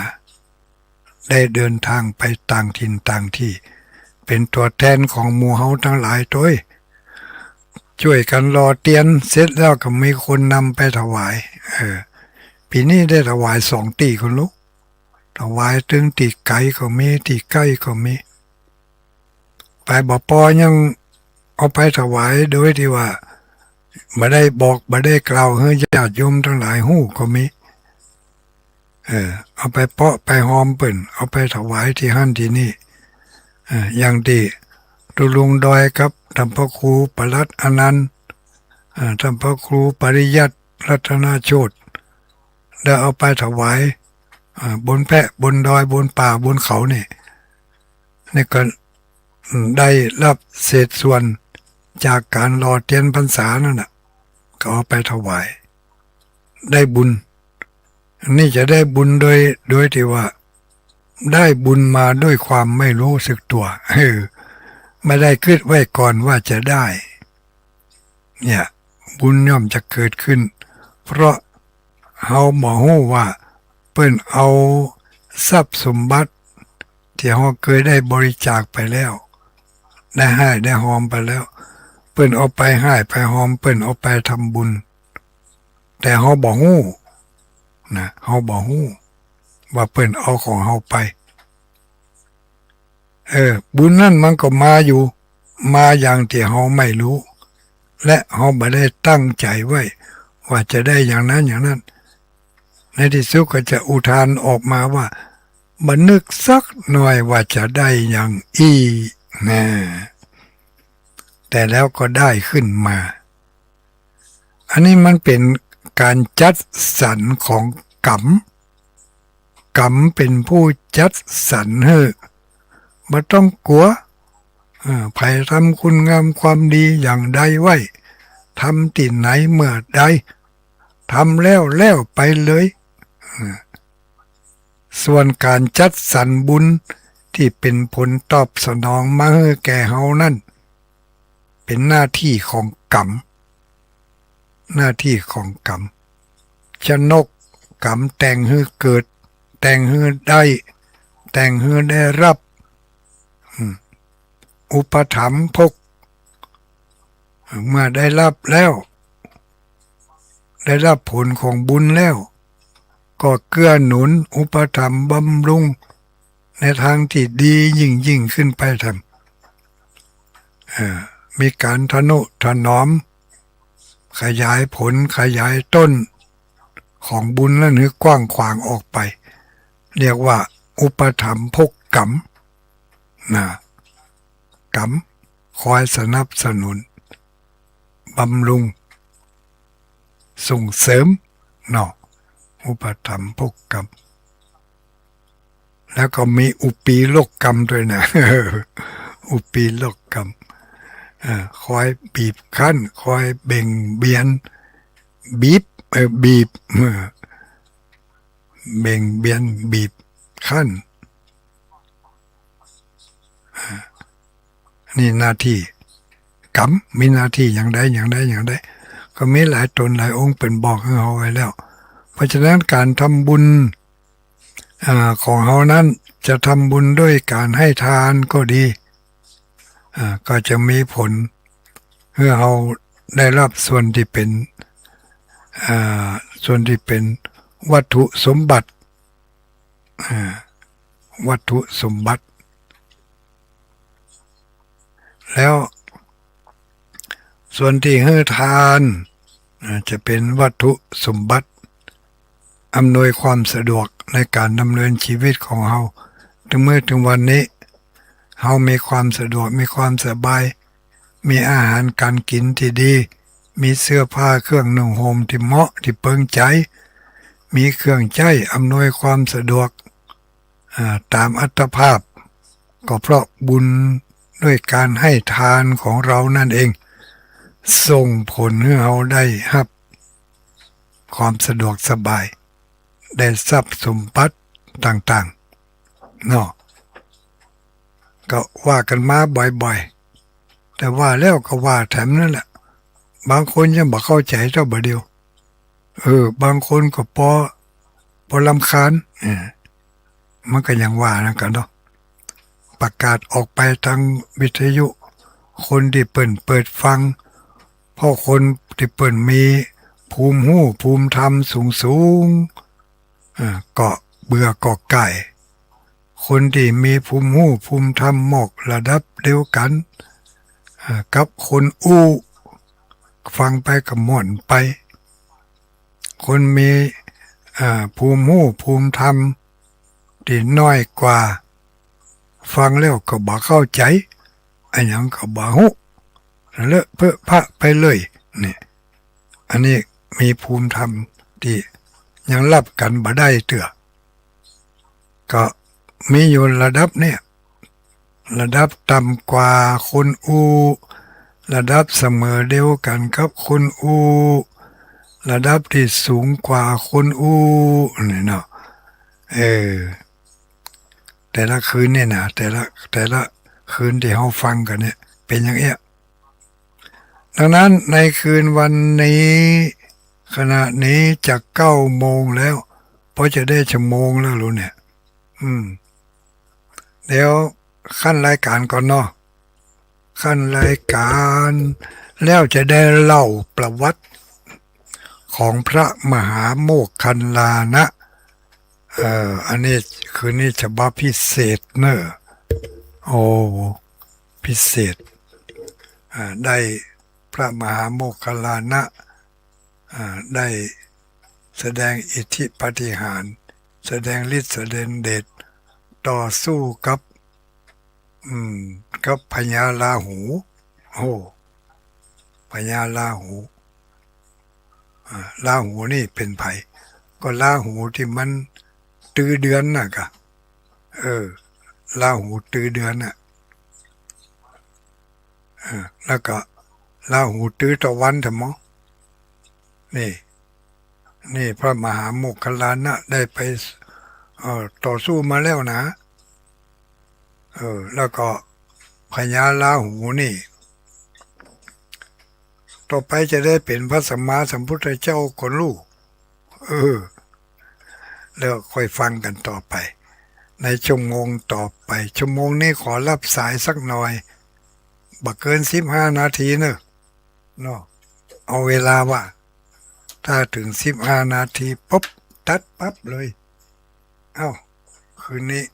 ได้เดินทางไปต่างถิ่นต่างที่เป็นตัวแทนของหมู่เฮาทั้งหลายตัวช่วยกันรอเตียนเสร็จแล้วก็มีคนนำไปถวายปีนี้ได้ถวาย2 ตีคนลูกถวายถึงตีไกลก็มีตีใกล้ก็มีไปบ่พอยังเอาไปถวายโดยที่ว่าบ่ได้บอกบ่ได้กล่าวให้ญาติโยมทั้งหลายฮู้ก็มีเอาไปเปาะไปหอมเปิ่นเอาไปถวายที่หั่นที่นี่อย่างที่ตุลุงดอยครับท่านพระครูปลัดอนันต์ท่านพระครูปริยัติรัตนโชติได้เอาไปถวายบนแพะบนดอยบนป่าบนเขานี่ก็ได้รับเศษส่วนจากการรอเทียนพรรษานั่นน่ะก็เอาไปถวายได้บุญนี่จะได้บุญโดยที่ว่า ได้บุญมาด้วยความไม่รู้สึกตัวไม่ได้คิดไว้ก่อนว่าจะได้เนี่ยบุญย่อมจะเกิดขึ้นเพราะเฮาบ่ฮู้ว่าเปิ้นเอาทรัพย์สมบัติที่เฮาเคยได้บริจาคไปแล้วได้ให้ได้หอมไปแล้วเปิ้นเอาไปให้ไปหอมเปิ้นเอาไปทำบุญแต่เฮาบ่ฮู้นะเฮาบ่ฮู้ว่าเปิ้นเอาของเฮาไปบุญนั่นมันก็มาอยู่มาอย่างที่เฮาไม่รู้และเฮาบ่ได้ตั้งใจไว้ว่าจะได้อย่างนั้นอย่างนั้นในที่สุดก็จะอุทานออกมาว่าบันนึกสักหน่อยว่าจะได้อย่างอีนะแต่แล้วก็ได้ขึ้นมาอันนี้มันเป็นการจัดสรรของกรรมเป็นผู้จัดสรรให้ไม่ต้องกลัวใครทำคุณงามความดีอย่างใดไว้ทำที่ไหนเมื่อใดทำแล้วไปเลยส่วนการจัดสรรบุญที่เป็นผลตอบสนองมาให้แก่เฮานั่นเป็นหน้าที่ของกรรมหน้าที่ของกรรมจะนกกรรมแต่งให้เกิดแต่งให้ได้แต่งให้ได้รับอุปถัมภกเมื่อได้รับแล้วได้รับผลของบุญแล้วก็เกื้อหนุนอุปถัมภ์บำรุงในทางที่ดียิ่งขึ้นไปทำมีการทนุถนอมขยายผลขยายต้นของบุญและนึกกว้างขวางออกไปเรียกว่าอุปถัมภกกรรมนะกรรมคอยสนับสนุนบำรุงส่งเสริมเนาะอุปถัมภกกรรมแล้วก็มีอุปีโลกกรรมด้วยนะ อุปีโลกกรรมคอยบีบคั้นคอยเบ่งเบียนบีบเบ่งเบียนบีบคั้นนี่หน้าที่กรรมมีหน้าที่อย่างใดก็มีหลายตนหลายองค์เป็นบอกให้เราไว้แล้วเพราะฉะนั้นการทำบุญของเรานั้นจะทำบุญด้วยการให้ทานก็ดีก็จะมีผลเพื่อเราได้รับส่วนที่เป็นวัตถุสมบัติวัตถุสมบัติแล้วส่วนที่ให้ทานจะเป็นวัตถุสมบัติอำนวยความสะดวกในการดำเนินชีวิตของเราถึงวันนี้เรามีความสะดวกมีความสบายมีอาหารการกินที่ดีมีเสื้อผ้าเครื่องนุ่งห่มที่เหมาะที่เปิงใจมีเครื่องใช้อำนวยความสะดวกตามอัตภาพก็เพราะบุญด้วยการให้ทานของเรานั่นเองส่งผลให้เราได้รับความสะดวกสบายได้ทรัพย์สมบัติต่างๆเนาะก็ว่ากันมาบ่อยๆแต่ว่าแล้วก็ว่าแถมนั่นแหละบางคนยังบ่เข้าใจเท่าบ่เดียวบางคนก็พอรำคาญมันก็ยังว่านะกันเนาะประกาศออกไปทางวิทยุคนที่เปิดฟังเพราะคนที่มีภูมิหูภูมิธรรมสูงก็เบื่อก็ไก่คนที่มีภูมิหูภูมิธรรมหมกระดับเดียวกันกับคนฟังไปกับม่วนไปคนมีภูมิหูภูมิธรรมที่น้อยกว่าฟังแล้วก็บ่เข้าใจอันยังก็บ่ฮู้เลอะเพ้อพะไปเลยนี่อันนี้มีภูมิธรรมที่ยังรับกันบ่ได้เถื่อก็มีอยู่ระดับเนี่ยระดับต่ำกว่าคนระดับเสมอเดียวกันกับคนระดับที่สูงกว่าคนนี่เนาะ แต่ละคืนเนี่ยนะแต่ละคืนที่เราฟังกันเนี่ยเป็นอย่างเงี้ยดังนั้นในคืนวันนี้ขณะนี้จะ9 โมงแล้วเพราะจะได้ชั่วโมงแล้วรู้เนี่ยอืมเดี๋ยวขั้นรายการก่อนเนาะขั้นรายการแล้วจะได้เล่าประวัติของพระมหาโมคคัลลานะอันนี้คืนนี้ฉบับพิเศษเนอะโอ้พิเศษได้พระมหาโมคคัลลานะได้แสดงอิทธิปาฏิหาริย์แสดงฤทธิ์แสดงเดชต่อสู้กับพญาลาหูโอ้พญาลาหูลาหูนี่เป็นไผก็ลาหูที่มันตื้อเดือนน่ะกะลาหูตื้อเดือนน่ะแล้วก็ลาหูตื้อตะวันทำไมนี่พระมหาโมคคัลลานะได้ไปต่อสู้มาแล้วนะแล้วก็พญาลาหูนี่ต่อไปจะได้เป็นพระสัมมาสัมพุทธเจ้าคนลูกแล้วค่อยฟังกันต่อไปในชั่วโมงต่อไปชั่วโมงนี้ขอรับสายสักหน่อยบักเกิน15 นาทีเนอะเนาะเอาเวลาว่าถ้าถึง15 นาทีปุ๊บตัดปั๊บเลยเอ้าคืนนี้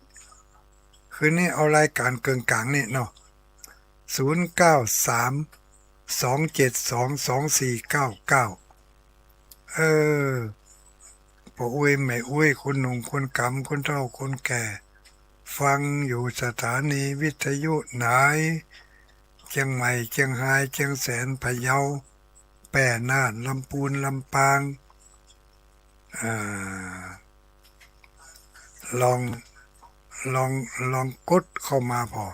เอารายการเกินกลางนี่เนาะ0932722499พ่ออุ้ยแม่อุ้ยคนหนุ่มคนกำคนเฒ่าคนแก่ฟังอยู่สถานีวิทยุไหนเชียงใหม่เชียงรายเชียงแสนพะเยาแปร่น่านลำพูนลำปางลองลองกดเข้ามาพอ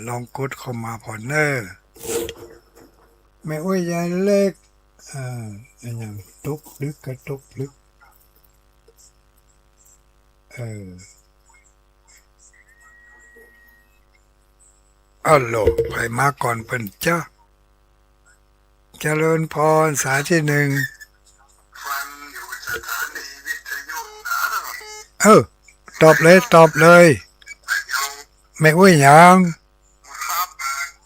ลองกดเข้ามาพอเนอแม่อุ้ยยายเล็กอย่างตกลึกกระตกลึกอัลโหลไปมาก่อนเพิ่นจ้าเจริญพรสายที่หนึ่งฟังอยู่สถานีวิทยุนะตอบเลยแม่อุ้ยยัง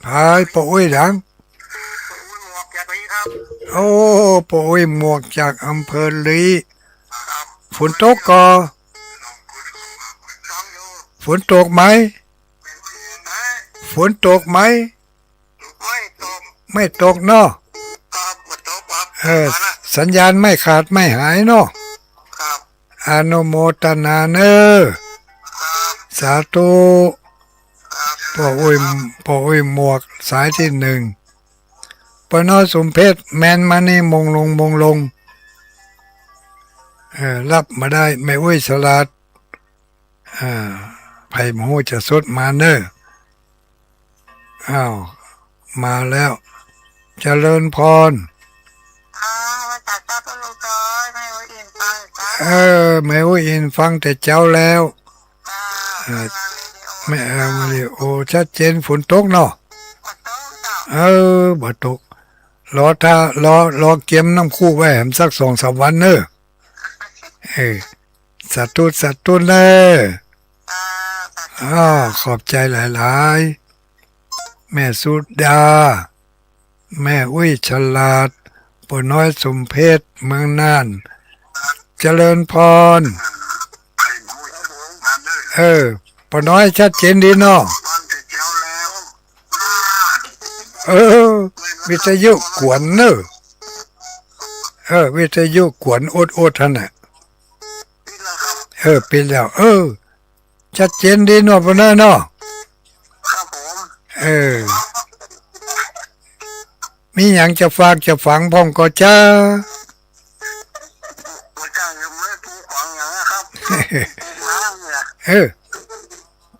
พายปออุ้ยยังโอ้ปออุ้ยหมวกจากอำเภอลีฝนตกก็ฝนตกไหมฝนตกไหมไม่ตกเนาะสัญญาณไม่ขาดไม่หายเนาะอนุโมทนาเนอสาธุพ่ออุ้ยหมวกสายที่หนึ่งปนสมเพชรแมนมานี่มงลงรับมาได้ไม่อุ้ยสลัดไผ่หมูจะสดมาเนออ้าวมาแล้วเจริญพรไม่อุ้ยอินฟังแต่เจ้าแล้วไม่มาดิโอชัดเจนฝนตกเนาะบ่ตกรอเก็บน้ำคู่ไว้แหมสัก2-3 วันเนอะสัตว์เนอะขอบใจหลายๆแม่สุดาแม่อุ้ยฉลาดปน้อยสมเพชรเมืองน่านเจริญพรปน้อยชัดเจนดีเนาะวิทยุกวนเนอะวิทยุกวนโอดท่านน่ะเป็นแล้วชัดเจนดีเนาะปน้อยเนาะมีอย่างจะฝากจะฝังพ่องก็จ้า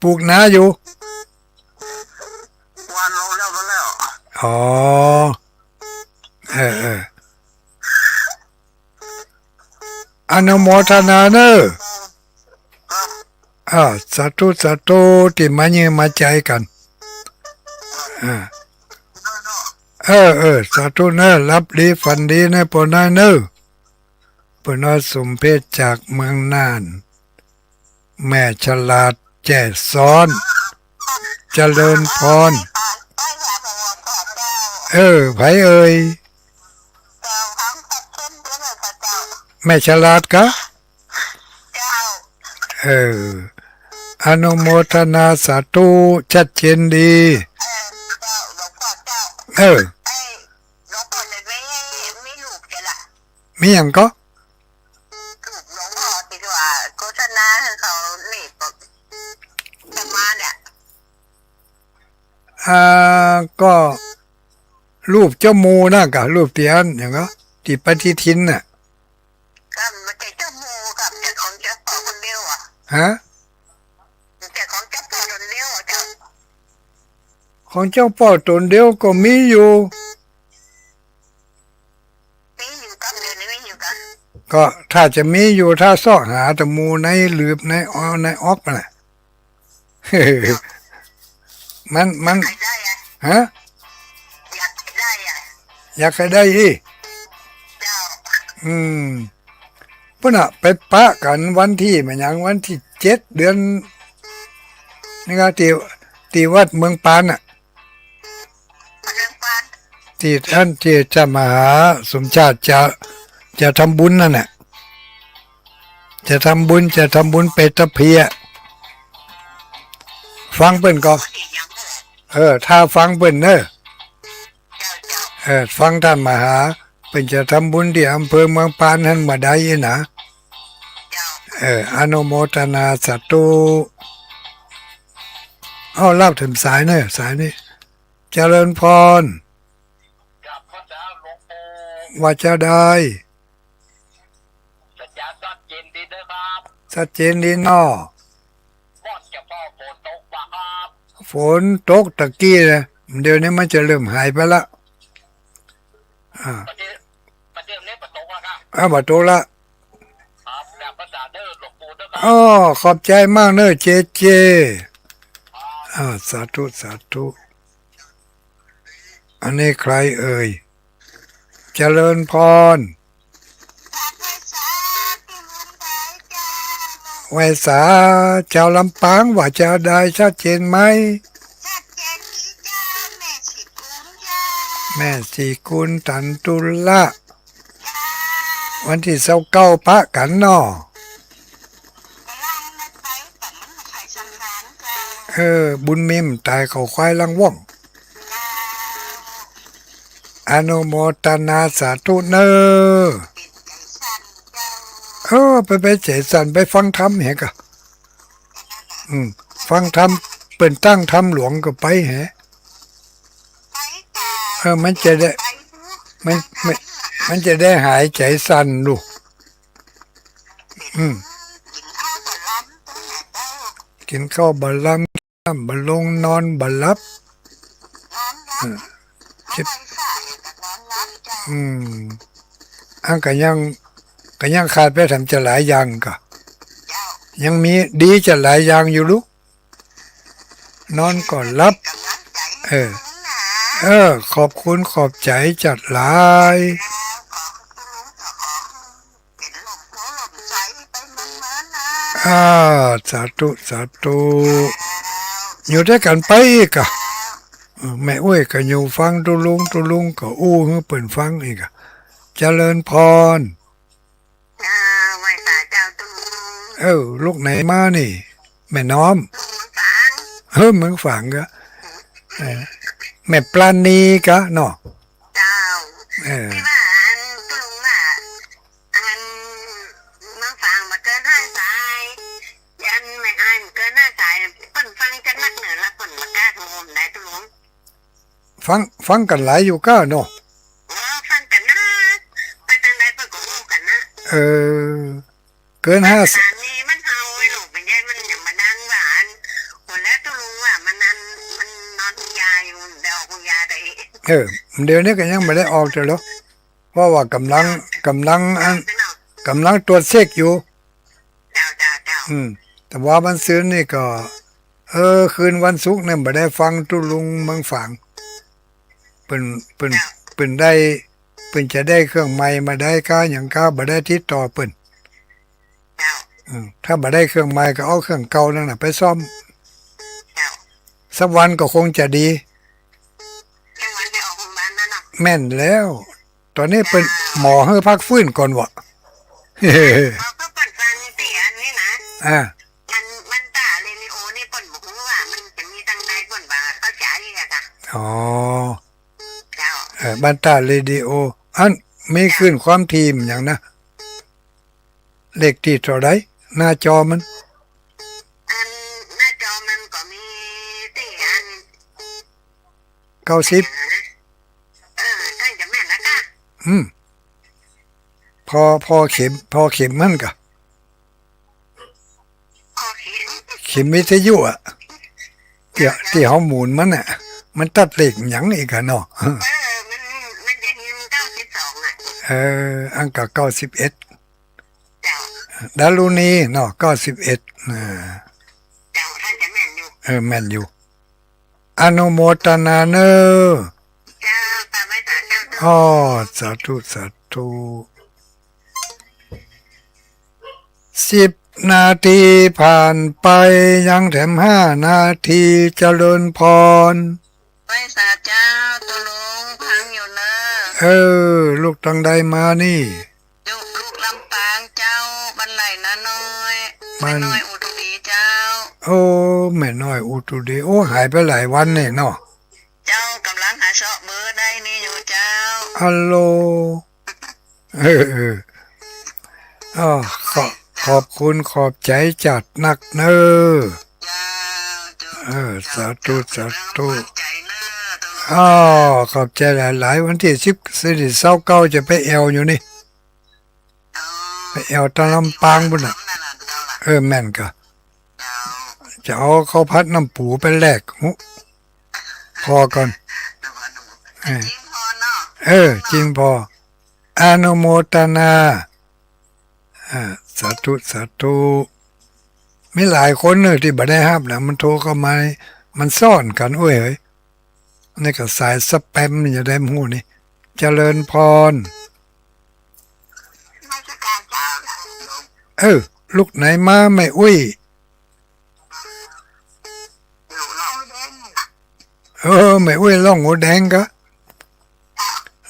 ปลูกนาอยู่วันลงแล้วอ๋ออนุโมทนาเนอะ สาธุสาธุที่มาเยือมาใจกันอ่าสาธุเนอะรับดีฝันดีนะปอนายเนอะปอนายสมเพชจากเมืองน่านแม่ฉลาดแจ่ซ้อนเจริญพรไผเอ่ยแม่ฉลาดกะเอออนุโมทนาสาธุชัดเจนดีมีอย่างก็ก็รูปเจ้ามูนะกะรูปเตียนอย่างก็ที่ปฏิทินน่ะก็มันจะเจ้ามูกับเจ้าของเจ้าพ่อคนเดียวฮะแต่ของเจ้าพ่อคนเดียวของเจ้าพ่อตนเดียวก็มีอยู่ก็ถ้าจะมีอยู่ถ้าซอกหาตะมูในหลืบในออกน่ะมันฮะอยากให้ได้อีเพิ่นไปปะกันวันที่มันหยังวันที่7 เดือนนี่ก็ที่วัดเมืองปานน่ะที่ท่านที่จะมหาสมชาติจะทำบุญนั่นน่ะจะทำบุญเปตเพียฟังเปิ้นก็ถ้าฟังเปิ้นเนอะฟังท่านมหาเป็นจะทำบุญที่อำเภอเมืองปานนั้นมาได้นะอนุโมทนาสาธุเล่าถึงสายเนอะสายนี้เจริญพรว่าจะได้ชัดเจนดีเนาะฝนตกตะกี้เลยเดี๋ยวนี้มันจะเริ่มหายไปละบัดโตละขอบใจมากเนอะเจสาธุสาธุอันนี้ใครเอ่ยเจริญพรไว้สาเจ้าลำปางว่าจะได้ชัดเจนไหมแม่สีกุลตันตุละวันที่29ปะกันเนาะบุญมิมตายเขาควายลังว่องอนุโมทนาสาธุเนอไปเฉยสันไปฟังธรรมเหรอกะฟังธรรมเปิ่นตั้งธรรมหลวงก็ไปเหรมันจะได้มันจะได้หายใจสั่นลูกกินข้าวบะลำบะลงนอนบะลับก็ยังขาดไปทำจะหลายอย่างก็ยังมีดีจะหลายอย่างอยู่ลูกนอนก่อนรับขอบคุณขอบใจจัดหลายสาธุสาธุอยู่ด้วยกันไปกะแม่อ้วยก็อยู่ฟังตุลุงก็อู้ให้เปิ่นฟังอีกอะเจริญพรลูกไหนมานี่แม่น้อมเมืองฝังก็แม่ปลาณีกะเนาะฟังกันหลายอยู่ก็เนาะฟังกันนะไปทางใดเพิ่นก็รู้กันนะเกิน50นี่มันเอาไว้ลูกมันยัยมันอย่างมาดังหวานคนแล้วตุลุงว่ามันนอนยาอยู่เดี๋ยวออกยาได้เดี๋ยวนี้ก็ยังไม่ได้ออกจ้ะเหรอเพราะว่ากำลังตรวจเช็คอยู่ แต่ว่ามันซื้อนี่ก็ คืนวันศุกร์เนี่ยบ่ได้ฟังตุลุงเมืองฝางเปิ่นเปิ่นเจ้าเปิ่นได้เปิ่นจะได้เครื่องใหม่มาได้ก้าอย่างก้าบ่ได้ติดต่อเปิ่นเจ้าถ้าบ่ได้เครื่องใหม่ก็เอาเครื่องเก่านั่นน่ะไปซ่อมเจ้าสักวันก็คงจะดียังวันไปออกโรงพยาบาลนั่นเนาะแม่นแล้ว ตอนนี้เปิ่นหมอให้พักฟื้นก่อนวะ เขาก็เปิดฟังตีอันนี้นะ อ่ามันตาเรนิโอนี่เปิ่นบอกว่ามันจะมีตั้งใดเปิ่นว่าเข้าใจอะค่ะอ๋อเจ้าบ้านตาเรดิโออันมีขึ้นความทีมอย่างนะเลขที่เท่าไรหน้าจอมันอันหน้าจอมันก็มีตีอัน90ท่านจะแม่นนะค่ะอืมพอเข็มมันกะโอเคเข็มวิทยุอ่ะที่เฮาหมุนมันอ่ะมันตัดเลขหยังอีกอะเนาะมันจะเห็น92อ่ะอังกะ91เจ้าดารุณีเนาะ91เจ้าท่านจะแม่นอยู่แม่นอยู่อนุโมทนาเนอเจ้าตามไว้สาเจ้าอ้อสาธุสาธุ10 นาทีผ่านไปยังแถม5 นาทีเจริญพรไว้สาเจ้าตุลุงพังอยู่เนอะลูกตังใดมานี่ลูกลำปางเจ้าบันไหลนะน้อยแม่น้อยอุทุดีเจ้าโอ้แม่น้อยอุตุดีโอ้หายไปหลายวันเนี่ยเนาะเจ้ากำลังหาเสาะเบอร์ได้นี่อยู่เจ้าฮัลโหลเอออ๋อขอบคุณขอบใจจัดหนักเนอเจ้าสาธุสาธุใจเนอะตุลุอ๋อขอบใจหลายๆวันที่10 29จะไปแอวอยู่นี่ไปแอวตะลำปางบุญน่ะแม่นกะจะเอาข้าวพัดน้ำปูไปแลกพอก่อนจริงพออนุโมทนาสาธุสาธุมีหลายคนเลยที่บ่ได้รับนะมันโทรเข้ามามันซ่อนกันเฮ้ยนี่ก็สายสแปมอย่าได้หูนี่เจริญพรลูกไหนมาไม่อุ้ยไม่อุ้ยล่องโงแดงกะ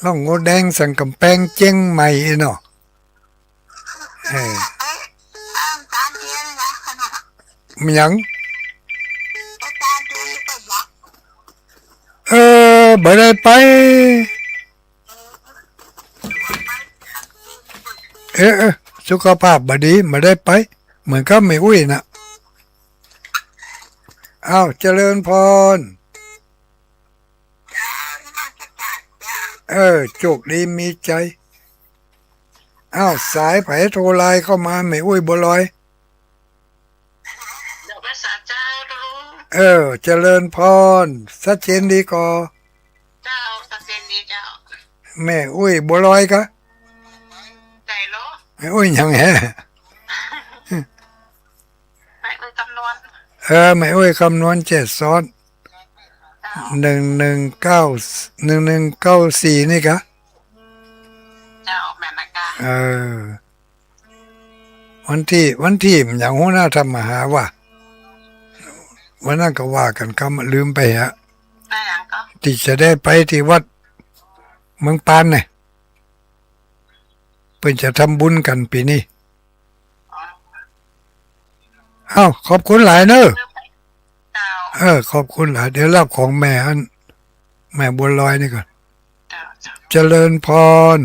ล่องโงแดงสั่งกำแพงเจียงใหม่เนาะมันยังบ่ได้ไปสุขภาพบ่ดีบ่ได้ไปเหมือนกับไม่อุ้ยนะเจริญพรโชคดีมีใจสายไผโทรไลน์เข้ามาไม่อุ้ยบัวลอยเจริญพรสัจเจนดีก่อเจ้าสัจเจนดีเจ้าแม่อุ้ยบัวลอยกะใจโลแม่อุ้ยยังแฮแม่อุ้ยคำนวณแม่อุ้ยคำนวณ7 ซ้อน1194นี่กะเจ้าแม่นกะวันที่อย่างหัวหน้าทำมาหาว่าวันนั้นก็ว่ากันก็ลืมไปฮะที่จะได้ไปที่วัดเมืองปานเนี่ยเพื่อจะทำบุญกันปีนี้ขอบคุณหลายเนอะขอบคุณหลายเดี๋ยวรับของแม่บัวลอยนี่ก่อนเจริญพร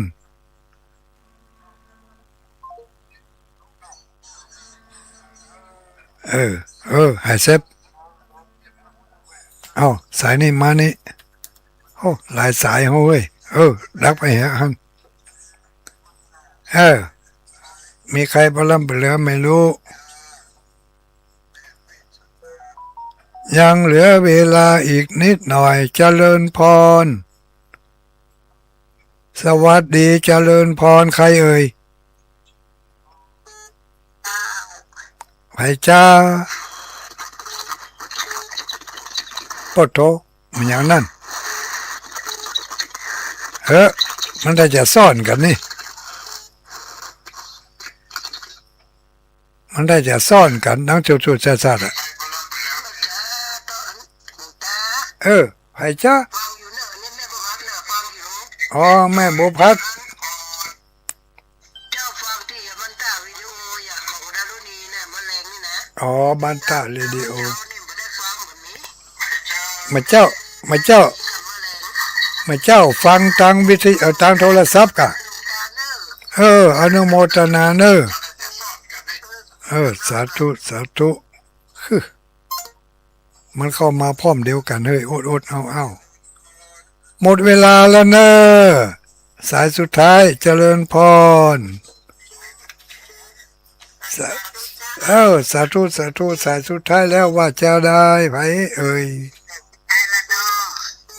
หายเซฟสายนี่มานี่หลายสายเฮ้ยรักไปฮะฮันมีใครพลังไปเหลือไม่รู้ยังเหลือเวลาอีกนิดหน่อยเจริญพรสวัสดีเจริญพรใครเอ่ย ไผจ้าปะโถมันอย่างนั้นมันได้จะซ่อนกันนี่มันได้จะซ่อนกันนังจุดๆซ่าๆอ่ะไผจ้าอ๋อแม่บุพัดอ๋อบันตาเรดิโอมาเจ้ามาเจ้ามาเจ้าฟังทางวิทยุทางโทรศัพท์กะอนุโมทนาเนอะสาธุสาธุมันเข้ามาพร้อมเดียวกันเฮ้ยอดเอาหมดเวลาแล้วเนอะสายสุดท้ายเจริญพรสาธุสายสุดท้ายแล้วว่าจะได้ไผเอ่ย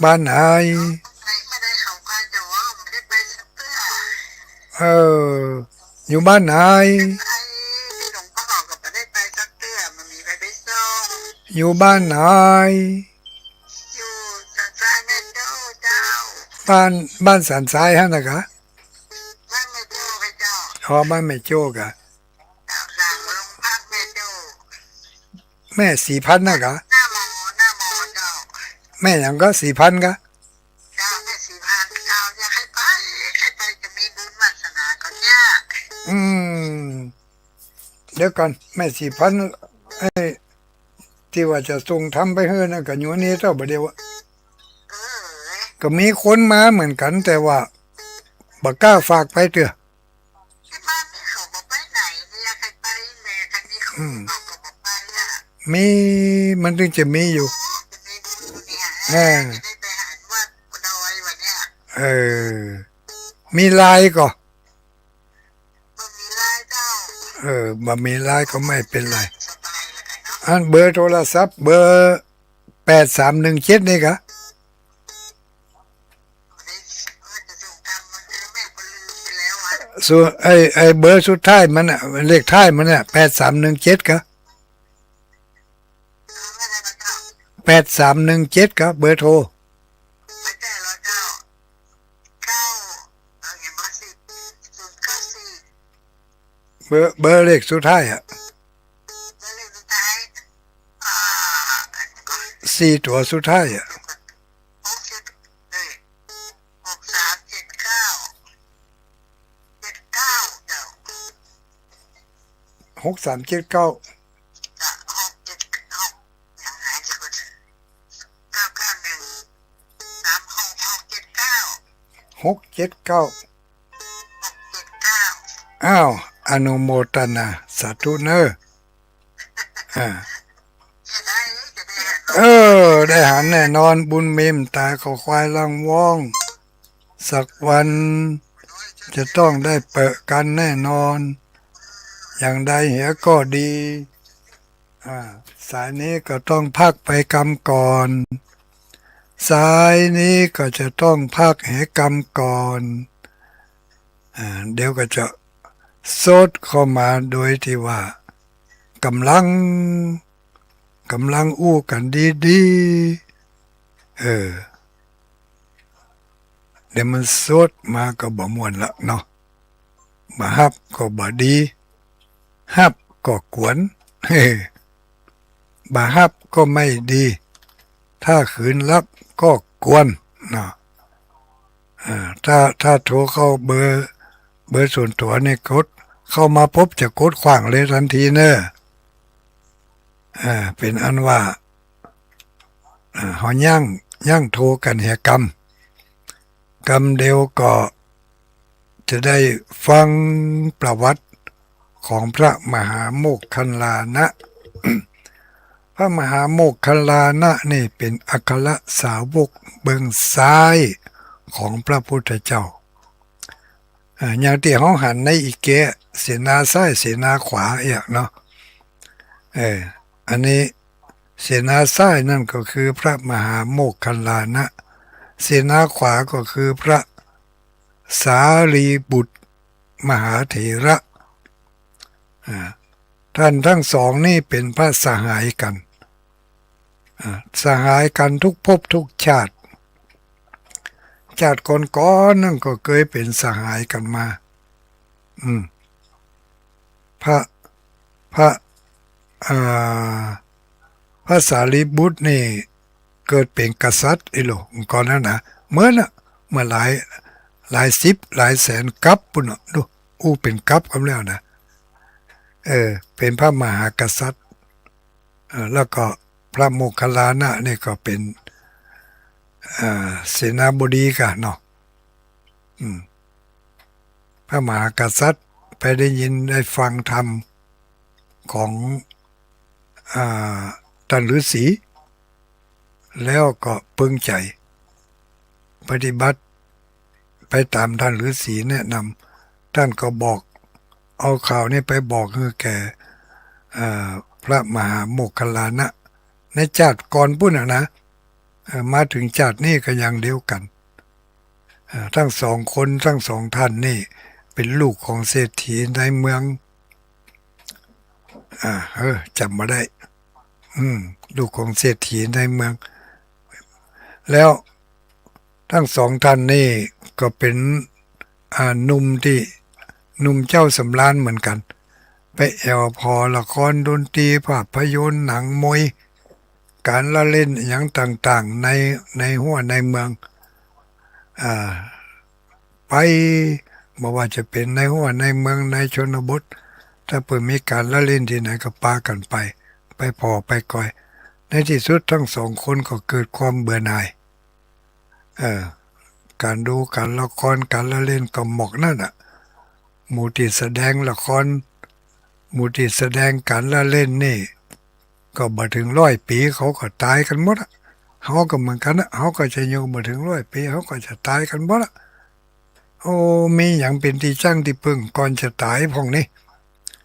บ้านไหนอยู่บ้านไหนอยู่บ้านไหนบ้านสันทรายฮะนะคะบ้านแม่โจ้กะแม่4,000นะกะแม่ยังก็4,000กะเดี๋ยวก่อนแม่4,000ที่ว่าจะส่งทำไปเฮือนะกับอยู่นี้เท่าบ่เดียวก็มีคนมาเหมือนกันแต่ว่าบ่กล้าฝากไปเถอะมีมันถึงจะมีอยู่มีลายก็บ่มีลายก็ไม่เป็นไรอันเบอร์โทรศัพท์เบอร์8317นี่กะส่วนไอเบอร์สุดท้ายมันน่ะเลขท้ายมันน่ะ8317กะ8317กะเบอร์โทรเบอร์เลขสุดท้ายอ่ะ4 ตัวสุดท้ายอ่ะ6379อ้าวอนุโมทนาสาธุเนอะได้หันแน่นอนบุญเมมตาเขาควายลังว่องสักวันจะต้องได้เปิดกันแน่นอนอย่างใดเหียก็ดีสายนี้ก็ต้องพักไปกรรมก่อนสายนี้ก็จะต้องพักเหกรรมก่อนเดี๋ยวก็จะโซดเข้ามาโดยที่ว่ากำลังอู้กันดีๆเดี๋ยวมันโซดมาก็บ่ม่วนละเนาะบ่ฮับก็บ่ดีฮับก็กวนบ่ฮับก็ไม่ดีถ้าขืนรับก็กวนเนาะถ้าโทรเข้าเบอร์ส่วนตัวในกดเข้ามาพบจะกดขว้างเลยทันทีเนอะเป็นอันว่าเฮาย่างโทรกันเหกรรมเดียวก็จะได้ฟังประวัติของพระมหาโมคคัลลานะ พระมหาโมคคัลลานะนี่เป็นอัครสาวกเบื้องซ้ายของพระพุทธเจ้าอย่างที่เขาหันในอีเกะเสนาซ้ายเสนาขวาเนาะอันนี้เสนาซ้ายนั่นก็คือพระมหาโมคคัลลานะเสนาขวาก็คือพระสารีบุตรมหาเถระ ท่านทั้งสองนี่เป็นพระสหายกันสหายกันทุกภพทุกชาติก่อนนั่นก็เคยเป็นสหายกันมาพระพระอ่าพระสารีบุตรนี่เกิดเป็นกษัตริย์อีหลงก่อนนั้นนะเมื่อหลายสิบหลายแสนกัปปุ่นดูเป็นกัปกันแล้วนะเป็นพระมหากษัตริย์แล้วก็พระโมคคัลลานะนี่ก็เป็นเสนาบดีกันเนาะพระมหากษัตริย์ไปได้ยินได้ฟังธรรมของท่านฤาษีแล้วก็ปึงใจปฏิบัติไปตามท่านฤาษีแนะนำท่านก็บอกเอาข่าวนี้ไปบอกให้แก่พระมหาโมคคัลลานะในชาติก่อนพุ่นนะมาถึงชาตินี้ก็อย่างเดียวกันทั้งสองคนทั้งสองท่านนี่เป็นลูกของเศรษฐีในเมืองจำมาได้ลูกของเศรษฐีในเมืองแล้วทั้งสองท่านนี่ก็เป็นหนุ่มเจ้าสำราญเหมือนกันไปแอวพอละครดนตรีภาพยนตร์หนังมวยการละเล่นอย่างต่างๆในหัวในเมืองไปไม่ว่าจะเป็นในหัวในเมืองในชนบทถ้าเปิดมีการละเล่นที่ไหนก็ปากันไปพอไปก่อยในที่สุดทั้งสองคนก็เกิดความเบื่อหน่ายการดูการละครการละเล่นก็หมกนั่นหมู่ที่แสดงละครหมู่ที่แสดงการละเล่นนี่ก็มาถึง100 ปีเขาก็ตายกันหมดเขาก็เหมือนกันเขาก็จะอยู่มาถึง100 ปีเขาก็จะตายกันหมดโอ้มีอย่างเป็นที่จ้างที่พึ่งก่อนจะตายพวกนี้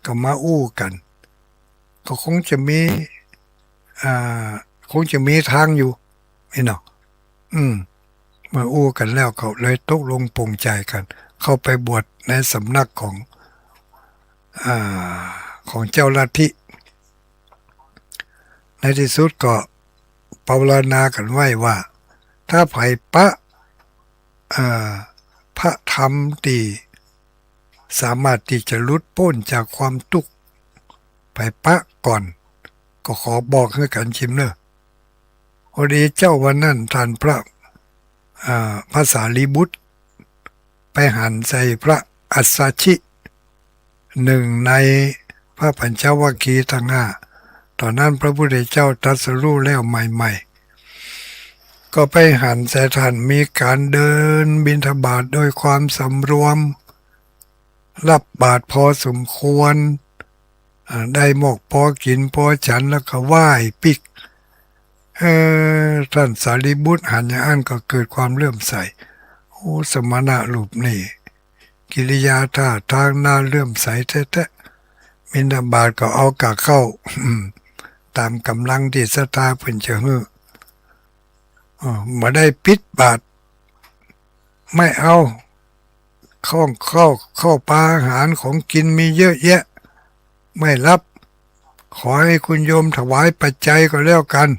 ก็มาอู้กันก็คงจะมีทางอยู่ไม่เนาะมาอู้กันแล้วเขาเลยตกลงปลงใจกัน เข้าไปบวชในสำนักของเจ้าลัทธิในที่สุดก็ภาวนากันไว้ว่าถ้าไผ่พระธรรมที่สามารถที่จะหลุดพ้นจากความทุกข์ไผ่พระก่อนก็ขอบอกให้กันชิมเนอะพอดีเจ้าวันนั้นท่านพระสารีบุตรไปหันใส่พระอัสสชิหนึ่งในพระปัญจวัคคีย์ทั้งห้าตอนนั้นพระพุทธเจ้าตรัสรู้แล้วใหม่ๆก็ไปหันใส่ท่านมีการเดินบิณฑบาตโดยความสำรวมรับบาตรพอสมควรได้หมกพอกินพอฉันแล้วก็ไหว้ปิกท่านสารีบุตรหันอย่างนั้นก็เกิดความเลื่อมใสโอ้สมณะรูปนี่กิริยาท่าทางน่าเลื่อมใสแท้ๆบิณฑบาตก็เอากะเข้าตามกำลังที่ศรัทธาเพิ่นจะฮื้อมาได้ปิดบาตรไม่เอาเข้าปลาอาหารของกินมีเยอะแยะไม่รับขอให้คุณโยมถวายปัจจัยก็แล้วกัน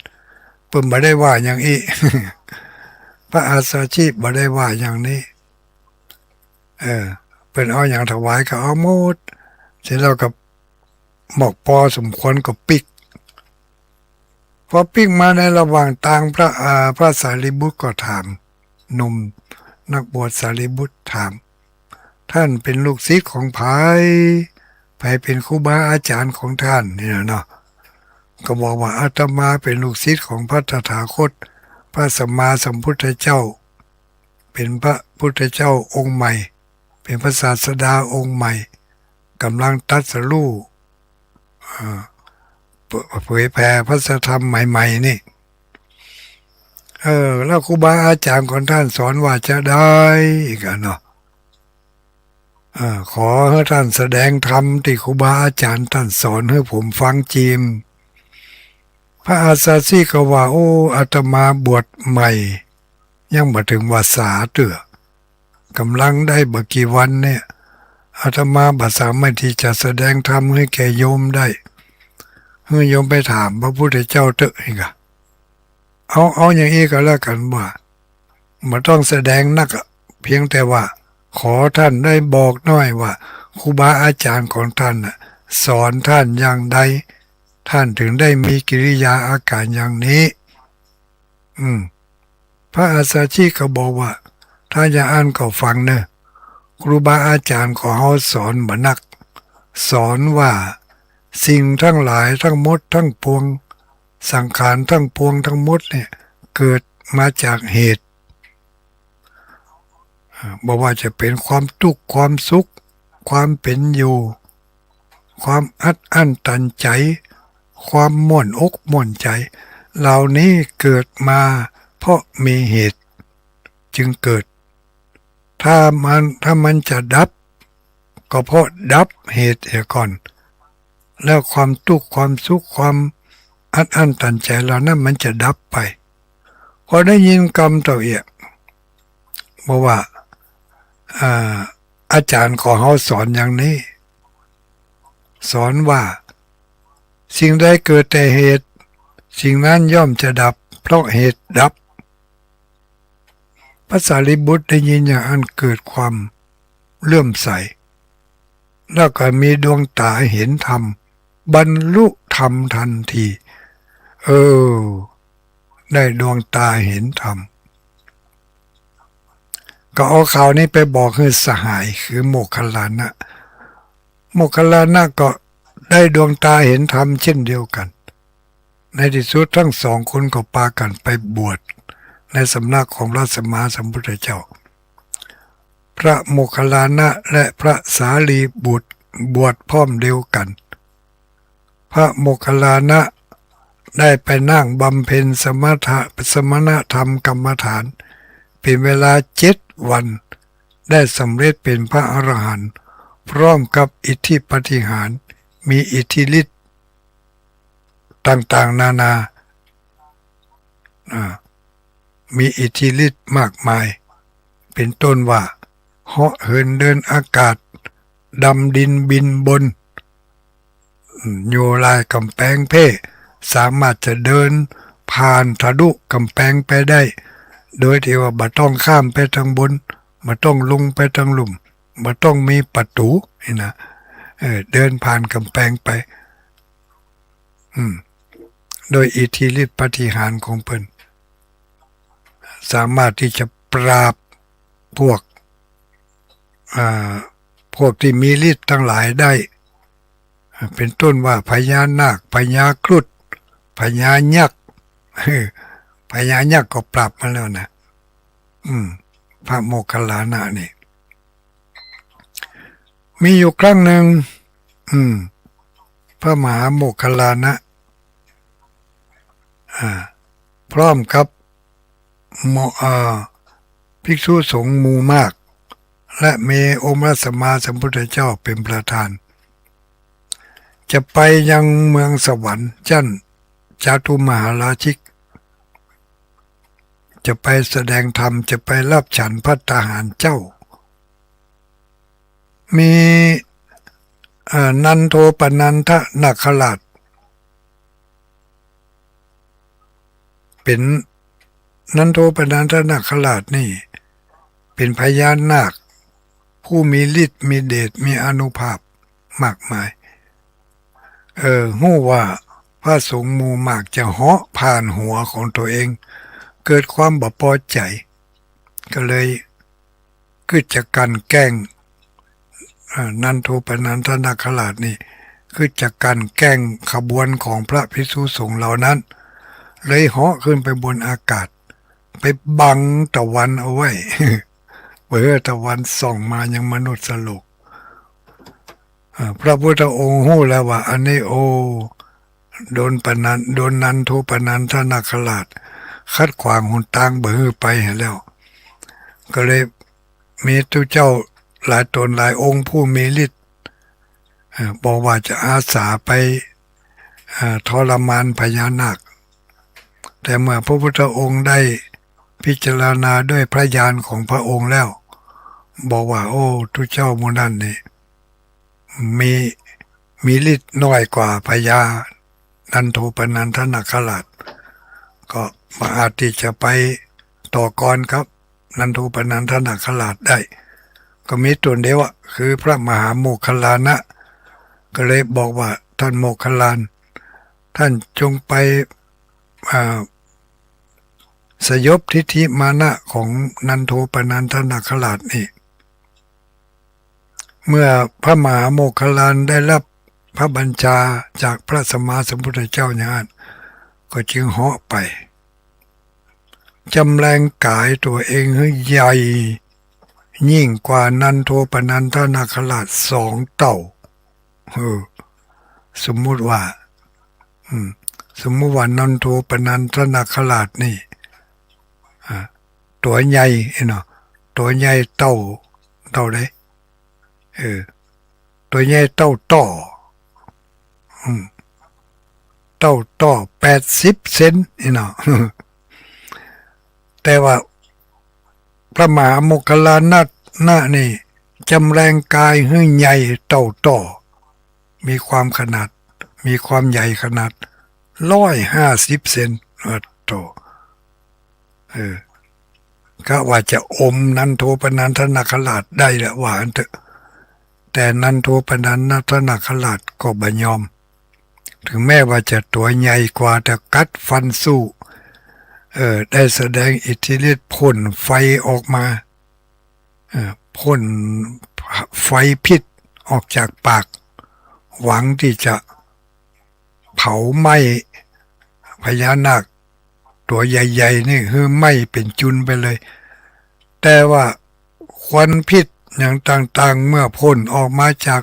เพิ่นบ่ได้ว่าอย่างอี พระอาสาชีบ่ได้ว่าอย่างนี้เพิ่นเอาอย่างถวายก็เอาหมดเสร็จแล้วก็หมอกพอสมควรก็ปิกพอปิกมาในระหว่างทางพระสารีบุตรก็ถามหนุ่มนักบวชสารีบุตรถามท่านเป็นลูกศิษย์ของไผเป็นครูบาอาจารย์ของท่านนี่เนาะก็บอกว่าอาตมาเป็นลูกศิษย์ของพระตถาคตพระสัมมาสัมพุทธเจ้าเป็นพระพุทธเจ้าองค์ใหม่เป็นพระศาสดาองค์ใหม่กำลังตรัสรู้เผยแผ่พระธรรมใหม่ๆนี่แล้วครูบาอาจารย์ของท่านสอนว่าจะได้กันเนาะขอให้ท่านแสดงธรรมที่ครูบาอาจารย์ท่านสอนให้ผมฟังจีมพระอาสาสีก็ว่าโอ้อาตมาบวชใหม่ยังมาถึงวาสาเตื้อกำลังได้บ่กี่วันเนี่ยอาตมาบ่สามารถที่จะแสดงธรรมให้แก่โยมได้ เฮ้ยโยมไปถามพระพุทธเจ้าเถอะอีกอะเอาอย่างนี้ก็แล้วกันว่ามันต้องแสดงนักอะเพียงแต่ว่าขอท่านได้บอกหน่อยว่าครูบาอาจารย์ของท่านน่ะสอนท่านอย่างใดท่านถึงได้มีกิริยาอาการอย่างนี้ พระอาสาชีก็บอกว่าถ้าจะอ่านก็ฟังเนอะครูบาอาจารย์ของเขาสอนมานักสอนว่าสิ่งทั้งหลายทั้งหมดทั้งปวงสังขารทั้งปวงทั้งหมดเนี่ยเกิดมาจากเหตุบอกว่าจะเป็นความทุกข์ความสุขความเป็นอยู่ความอัดอั้นตันใจความม่วนอกม่วนใจเหล่านี้เกิดมาเพราะมีเหตุจึงเกิดถ้ามันจะดับก็เพราะดับเหตุเสียก่อนแล้วความทุกข์ความสุขความอัดอั้นตันใจเหล่านั้นมันจะดับไปพอได้ยินคำตัวเอียบอกว่าอาจารย์ของเขาสอนอย่างนี้สอนว่าสิ่งใดเกิดแต่เหตุสิ่งนั้นย่อมจะดับเพราะเหตุดับพระสารีบุตรได้ยินอย่างนั้นเกิดความเลื่อมใสแล้วก็มีดวงตาเห็นธรรมบรรลุธรรมทันทีได้ดวงตาเห็นธรรมก็เอาข่าวนี้ไปบอกให้สหายคือโมคคัลลานะโมคคัลลานะก็ได้ดวงตาเห็นธรรมเช่นเดียวกันในที่สุดทั้งสองคนก็พากันไปบวชในสำนักของพระสัมมาสัมพุทธเจ้าพระโมคคัลลานะและพระสารีบุตรบวชพร้อมเดียวกันพระโมคคัลลานะได้ไปนั่งบำเพ็ญสมณธรรมกรรมฐานเป็นเวลา7 วันได้สำเร็จเป็นพระอรหันต์พร้อมกับอิทธิปาฏิหาริย์มีอิทธิฤทธิ์ต่างๆนานามีอิทธิฤทธิ์มากมายเป็นต้นว่าเหาะเหินเดินอากาศดำดินบินบนโยลายกำแพงเพสามารถจะเดินผ่านทะลุกำแพงไปได้โดยที่ว่าบ่ต้องข้ามไปทางบนบ่ต้องลงไปทางหลุมบ่ต้องมีประตูนี่นะเดินผ่านกำแพงไปโดยอิทธิฤทธิปาฏิหาริย์ของเพิ่นสามารถที่จะปราบพวกที่มีฤทธิ์ทั้งหลายได้เป็นต้นว่าพญานาคพญาครุฑพญายักษ์พญายักษ์ก็ปราบมาแล้วนะพระโมคคัลลานะนี่มีอยู่ครั้งหนึ่งพระมหาโมคคัลลานะพร้อมกับภิกษุสงฆ์หมู่มากและมีองค์พระสัมมาสัมพุทธเจ้าเป็นประธานจะไปยังเมืองสวรรค์จาตุมหาราชิกจะไปแสดงธรรมจะไปรับฉันภัตตาหารเจ้ามีนันโทปนันทนาคราชเป็นนันโทปนันทนาคราชนี่เป็นพญานาคผู้มีฤทธิ์มีเดชมีอานุภาพมากมายฮู้ว่าพระสงฆ์หมู่มากจะเหาะผ่านหัวของตัวเองเกิดความบ่พอใจก็เลยคิดจะกันแกล้งนันโทปนันทนาคราชนี่คือจะกันแกล้งขบวนของพระภิกษุสงฆ์เหล่านั้นเลยเหาะขึ้นไปบนอากาศไปบังตะวันเอาไว้ เพื่อตะวันส่องมายังมนุษย์สโลกพระพุทธองค์รู้แล้วว่าอันนี้โดนนันโทปนันทนาคราชคัดขวางหนทางเบื่อไปเห็นแล้วก็เลยมีตัวเจ้าหลายตนหลายองค์ผู้มีฤทธิ์บอกว่าจะอาสาไปทรมานพญานาคแต่เมื่อพระพุทธองค์ได้พิจารณาด้วยพระญาณของพระองค์แล้วบอกว่าทุกเจ้ามูนั้นนี่มีฤทธิ์น้อยกว่าพญา นันโทปนันทนาคราชก็มาอาจที่จะไปต่อกรครับนันโทปนันทนาคราชได้ก็มีตัวเดียวอะคือพระมหาโมคคัลลานะก็เลยบอกว่าท่านโมคคัลลานท่านจงไปสยบทิฏฐิมานะของนันโทปนันทนาคราชนี่เมื่อพระมหาโมคคัลลานได้รับพระบัญชาจากพระสัมมาสัมพุทธเจ้าอย่างนั้นก็จึงเหาะไปจำแรงกายตัวเองให้ใหญ่ยิ่งกว่านันโทปนันทนาคราช2 เท่าสมมุติว่านันโทปนันทนาคราชนี่ตัวใหญ่เนาะตัวใหญ่เท่าได้ตัวใหญ่เท่าต่อ80 เซนเนาะแต่ว่าพระมหาโมคคัลลานะนี่จำแรงกายให้ใหญ่เท่าต่อมีความขนาดมีความใหญ่ขนาด150 เซนโตก็ว่าจะอมนันโทปนันทนาคราชได้แหละว่าอันเถอะแต่นันโทปนันทนาคราชก็บ่ยอมถึงแม้ว่าจะตัวใหญ่กว่าแต่กัดฟันสู้ได้แสดงอิทธิฤทธิ์พ่นไฟออกมาพ่นไฟพิษออกจากปากหวังที่จะเผาไหม้พญานาคตัวใหญ่ๆนี่คือไหม้เป็นจุนไปเลยแต่ว่าควันพิษอย่างต่างๆเมื่อพ่นออกมาจาก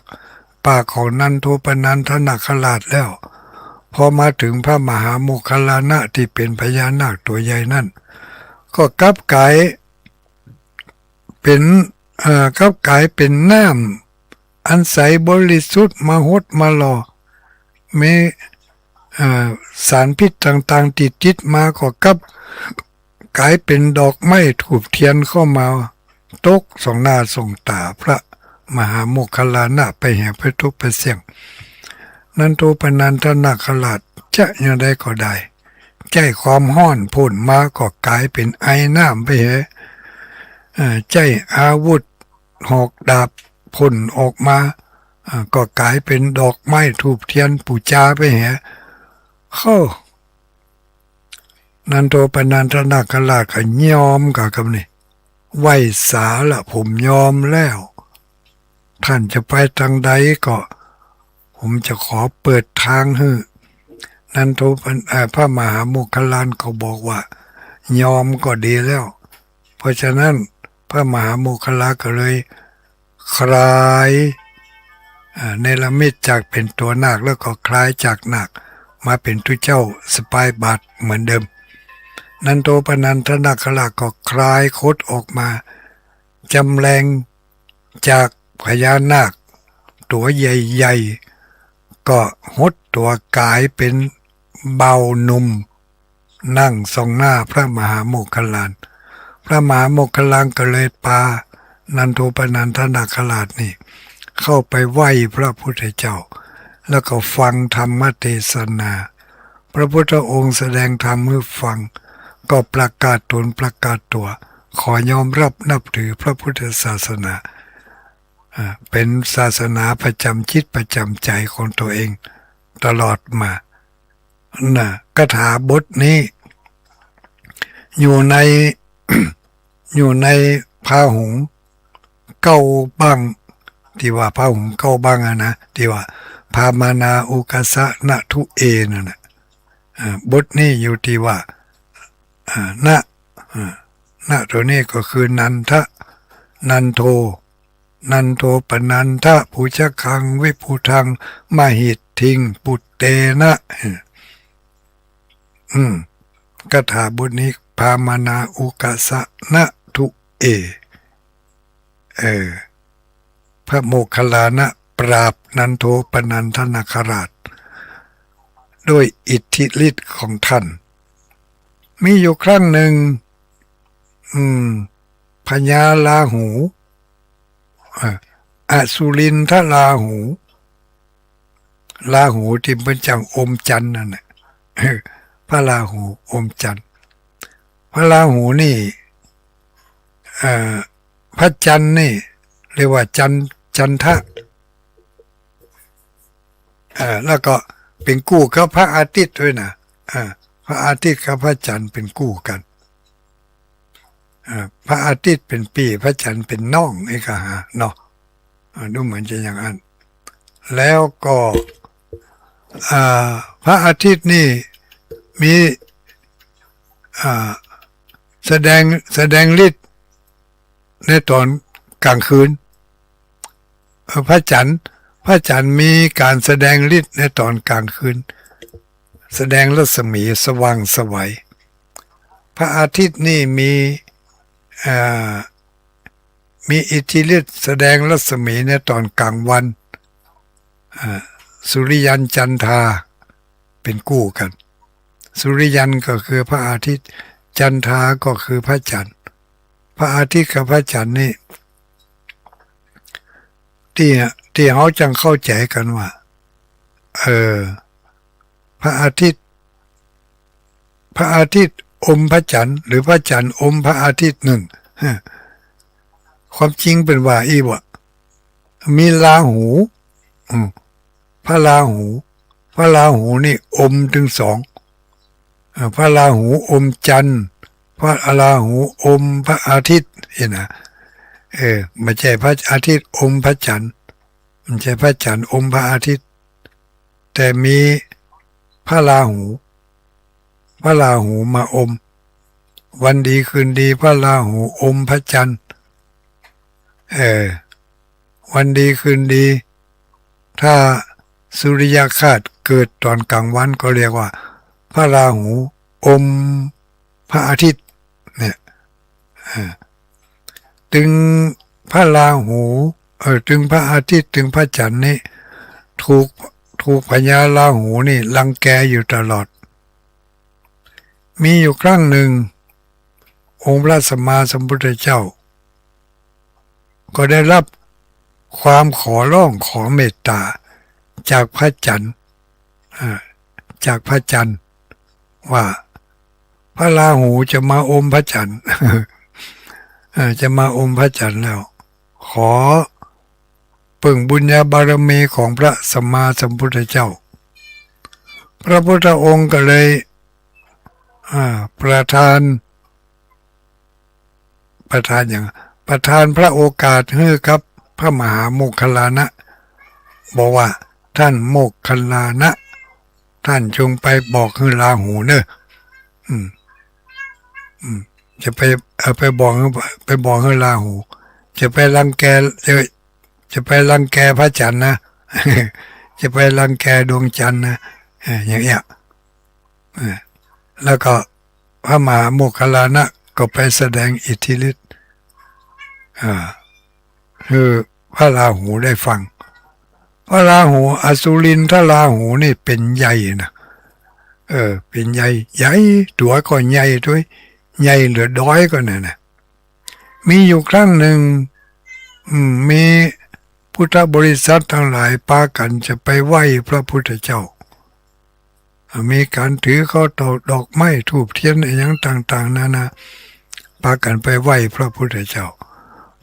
ปากของนันโทปนันทนาคราชแล้วพอมาถึงพระมหาโมคคัลลานะที่เป็นพญานาคตัวใหญ่นั่นก็กลับกลายเป็นน้ำอันใสบริสุทธิ์มหดมาหล่อมีสารพิษต่างๆติดมาก็กลับกลายเป็นดอกไม้ถูกเทียนเข้ามาตกส่องหน้าส่องตาพระมหาโมคคัลลานะไปแห่ไปทุกไปเสี่ยงนันโทปนันทนาคราชจะยังได้ก็ได้ใจความห้อนพ่นมาก็กลายเป็นไอน้ำไปเหใจอาวุธหอกดาบพ่นออกมาก็กลายเป็นดอกไม้ถูกเทียนปูจาไปเหเข้านันโทปนันทนาคราชก็ยอมกับคำนี้ไหวสาละผมยอมแล้วท่านจะไปทางใดก็ผมจะขอเปิดทางให้นันโทพระมหาโมคคัลลานเขาบอกว่ายอมก็ดีแล้วเพราะฉะนั้นพระมหาโมคคัลลาก็เลยคลายเนรมิตจากเป็นตัวนาคแล้วก็คลายจากนาคมาเป็นทุเจ้าสปายบาทเหมือนเดิมนันโทปนันทนาคราชก็คลายคดออกมาจำแรงจากพญานาคตัวใหญ่ๆก็หดตัวกายเป็นเบาหนุ่มนั่งทรงหน้าพระมหาโมคคัลลานพระมหาโมคคัลลานก็เลยพานันโทปนันทนาคราชนี่เข้าไปไหว้พระพุทธเจ้าแล้วก็ฟังธรรมเทศนาพระพุทธองค์แสดงธรรมให้ฟังก็ประกาศตนประกาศตัวขอยอมรับนับถือพระพุทธศาสนาเป็นศาสนาประจำจิตประจำใจของตัวเองตลอดมาคาถาบทนี้อยู่ใน อยู่ในพาหุงเก้าบังที่ว่าพาหุงเก้าบังนะที่ว่าพามานาอุกัสสะนะทุเอนั่นนะบทนี้อยู่ที่ว่าณตัวนี้ก็คือนันโทปนันทะภูชคังวิภูทังมหิตทิงปุตเตนะคาถาบทนี้พามานาอุกัสสะนะทุเอพระโมคคัลลานะปราบนันโทปนันทนาคราชด้วยอิทธิฤทธิ์ของท่านมีอยู่ครั้งหนึ่งพญาลาหูอสุรินทราหู ราหูที่เป็นจังอมจันทร์นั่นแหละพระราหูอมจันทร์พระราหูนี่พระจันทร์นี่เรียกว่าจันทะแล้วก็เป็นคู่กับพระอาทิตย์ด้วยนะพระอาทิตย์กับพระจันทร์เป็นคู่กันพระอาทิตย์เป็นปีพระจันทร์เป็นน้องไอ้กะฮะเนาะดูเหมือนจะอย่างนั้นแล้วก็พระอาทิตย์นี่มีแสดงฤทธิ์ในตอนกลางคืนพระจันทร์มีการแสดงฤทธิ์ในตอนกลางคืนแสดงรัศมีสว่างไสวพระอาทิตย์นี่มีอิทธิฤทธิ์แสดงรัศมีในตอนกลางวันสุริยันจันทราเป็นคู่กันสุริยันก็คือพระอาทิตย์จันทราก็คือพระจันทร์พระอาทิตย์กับพระจันทร์นี่ที่เขาจังเข้าใจกันว่าพระอาทิตย์อมพระจันทร์หรือพระจันทร์อมพระอาทิตย์หนึ่งความจริงเป็นว่ามีราหูพระราหูนี่อมถึงสองพระราหูอมจันทร์พระราหูอมพระอาทิตย์เห็นนะไม่ใช่พระอาทิตย์อมพระจันทร์ไม่ใช่พระจันทร์อมพระอาทิตย์แต่มีพระราหูมาอมวันดีคืนดีพระราหูอมพระจันทร์วันดีคืนดีถ้าสุริยคราสเกิดตอนกลางวันก็เรียกว่าพระราหูอมพระอาทิตย์เนี่ยถึงพระราหูถึงพระอาทิตย์ถึงพระจันทร์นี่ถูกพญาราหูนี่รังแกอยู่ตลอดมีอยู่ครั้งหนึ่งองค์พระสัมมาสัมพุทธเจ้าก็ได้รับความขอร้องขอเมตตาจากพระจันทร์ว่าพระราหูจะมาอมพระจันทร์ จะมาอมพระจันทร์แล้วขอเพิ่งบุญญาบารมีของพระสัมมาสัมพุทธเจ้าพระพุทธองค์ก็เลยประทานพระโอกาสให้กับพระมหาโมคคัลลานะบอกว่าท่านโมคคัลลานะท่านจงไปบอกให้ราหูเนอะจะไปบอกให้ราหูจะไปรังแกพระจันทร์นะ จะไปรังแกดวงจันทร์นะอย่างเงี้ยแล้วก็พระมหาโมคคัลลานะก็ไปแสดงอิทธิฤทธิ์คือพระราหูได้ฟังพระราหูอสุรินทราหูนี่เป็นใหญ่นะเป็นใหญ่ตัวก็ใหญ่ด้วยใหญ่เหลือด้อยก็เนี่ยนะมีอยู่ครั้งหนึ่งมีพุทธบริษัททั้งหลายพากันจะไปไหว้พระพุทธเจ้ามีการถือข้าวตอกดอกไม้ธูปเทียนอะไรอย่างต่างๆนานาพากันไปไหว้พระพุทธเจ้า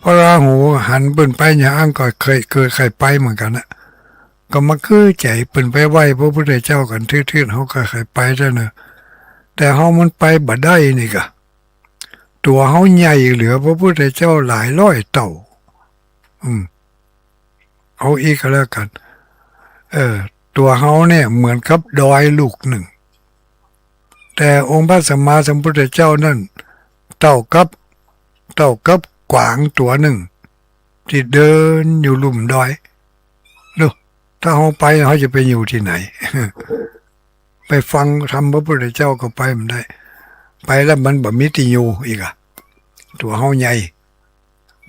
พระราหูหันเบิ่นไปอย่างก็เคยไปเหมือนกันนะก็มาคือใจเปิ่นไปไหว้พระพุทธเจ้ากันทื่อๆเขาก็เคยไปแล้วเนอะแต่เขามันไปบ่ได้นี่กะตัวเขาใหญ่เหลือพระพุทธเจ้าหลายร้อยเต่าเอาอีกก็แล้วกันตัวเขาเนี่ยเหมือนกับดอยลูกหนึ่งแต่องค์พระสัมมาสัมพุทธเจ้านั่นเท่ากับกวางตัวหนึ่งที่เดินอยู่ลุ่มดอยดูถ้าเขาไปเขาจะไปอยู่ที่ไหน ไปฟังธรรมพระพุทธเจ้าก็ไปมันได้ไปแล้วมันแบบมิติอยู่อีกตัวเขาใหญ่